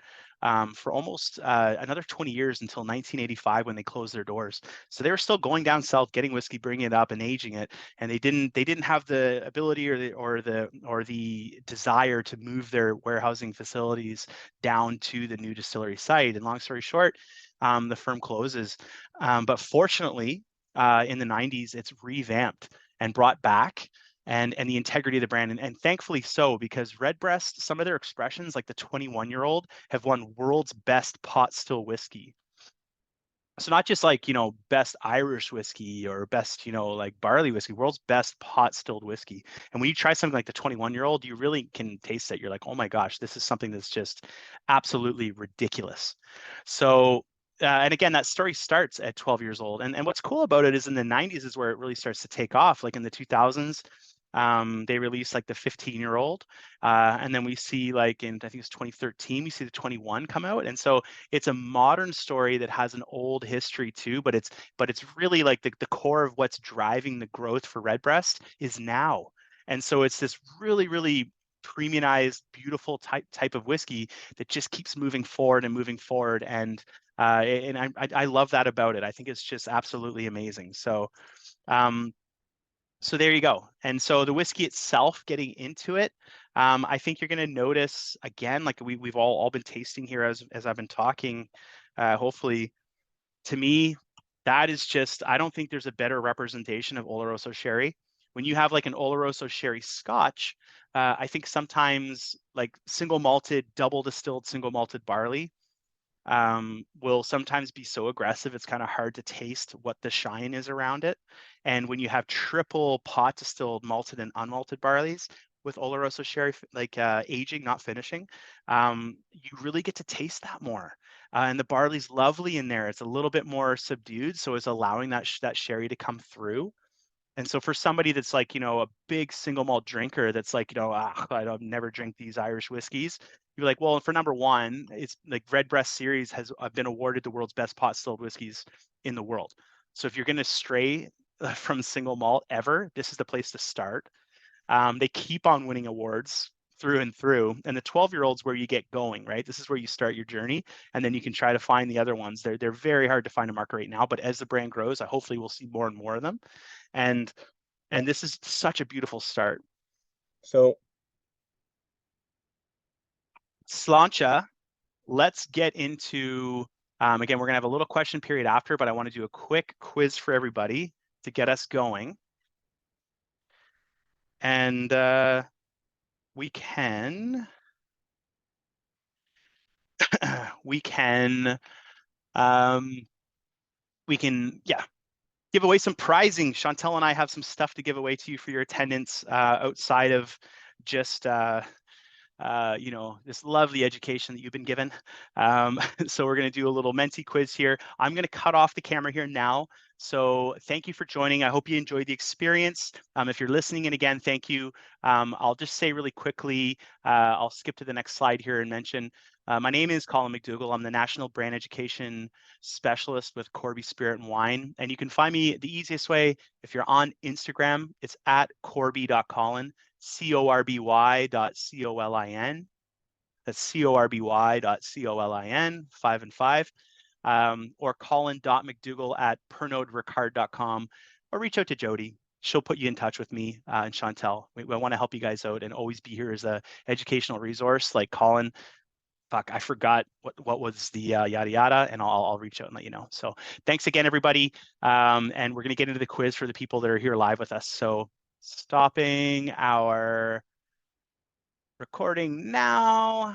for almost another 20 years until 1985 when they closed their doors. So they were still going down south, getting whiskey, bringing it up, and aging it. And they didn't have the ability or the desire to move their warehousing facilities down to the new distillery site. And long story short, the firm closes. But fortunately, in the 90s, it's revamped and brought back, and the integrity of the brand, and thankfully so, because Redbreast, some of their expressions like the 21-year-old have won world's best pot still whiskey. So not just like best Irish whiskey or best like barley whiskey, world's best pot stilled whiskey. And when you try something like the 21-year-old, you really can taste it. You're like, oh my gosh, this is something that's just absolutely ridiculous. So and again, that story starts at 12 years old. And what's cool about it is in the 90s is where it really starts to take off. Like in the 2000s, they released like the 15-year-old. And then we see like in, I think it's 2013, we see the 21 come out. And so it's a modern story that has an old history too, but it's really like the core of what's driving the growth for Redbreast is now. And so it's this really, really premiumized, beautiful type of whiskey that just keeps moving forward and moving forward. And I love that about it. I think it's just absolutely amazing. So so there you go. And so the whiskey itself, getting into it, I think you're going to notice again, like we've all been tasting here as I've been talking. Hopefully, to me, that is just, I don't think there's a better representation of Oloroso sherry. When you have like an Oloroso sherry Scotch, I think sometimes like single malted, double distilled, single malted barley will sometimes be so aggressive, it's kind of hard to taste what the shine is around it. And when you have triple pot distilled malted and unmalted barleys with Oloroso sherry, like aging, not finishing, you really get to taste that more. And the barley's lovely in there. It's a little bit more subdued, so it's allowing that sherry to come through. And so for somebody that's like, a big single malt drinker that's like, I don't never drink these Irish whiskeys. You're like, well, for number one, it's like Redbreast series has been awarded the world's best pot stilled whiskeys in the world. So if you're going to stray from single malt ever, this is the place to start. They keep on winning awards through and through. And the 12-year-old's where you get going, right? This is where you start your journey. And then you can try to find the other ones. They're very hard to find a market right now, but as the brand grows, hopefully we'll see more and more of them. And this is such a beautiful start. So Sláinte, let's get into, again, we're gonna have a little question period after, but I want to do a quick quiz for everybody to get us going. And we can, yeah, give away some prizing. Chantel and I have some stuff to give away to you for your attendance outside of just this lovely education that you've been given. So we're going to do a little Menti quiz here. I'm going to cut off the camera here now. So thank you for joining. I hope you enjoyed the experience. If you're listening in again, thank you. I'll just say really quickly, I'll skip to the next slide here and mention, my name is Colin MacDougall. I'm the National Brand Education Specialist with Corby Spirit and Wine. And you can find me the easiest way. If you're on Instagram, it's at corby.colin. corby.colin. That's corby.colin, 5 and 5. Or colin.mcdougall@pernodericard.com, or reach out to Jody. She'll put you in touch with me and Chantel. I want to help you guys out and always be here as a educational resource. Like Colin, fuck, I forgot what was the yada yada, and I'll reach out and let you know. So thanks again, everybody. And we're gonna get into the quiz for the people that are here live with us. So stopping our recording now.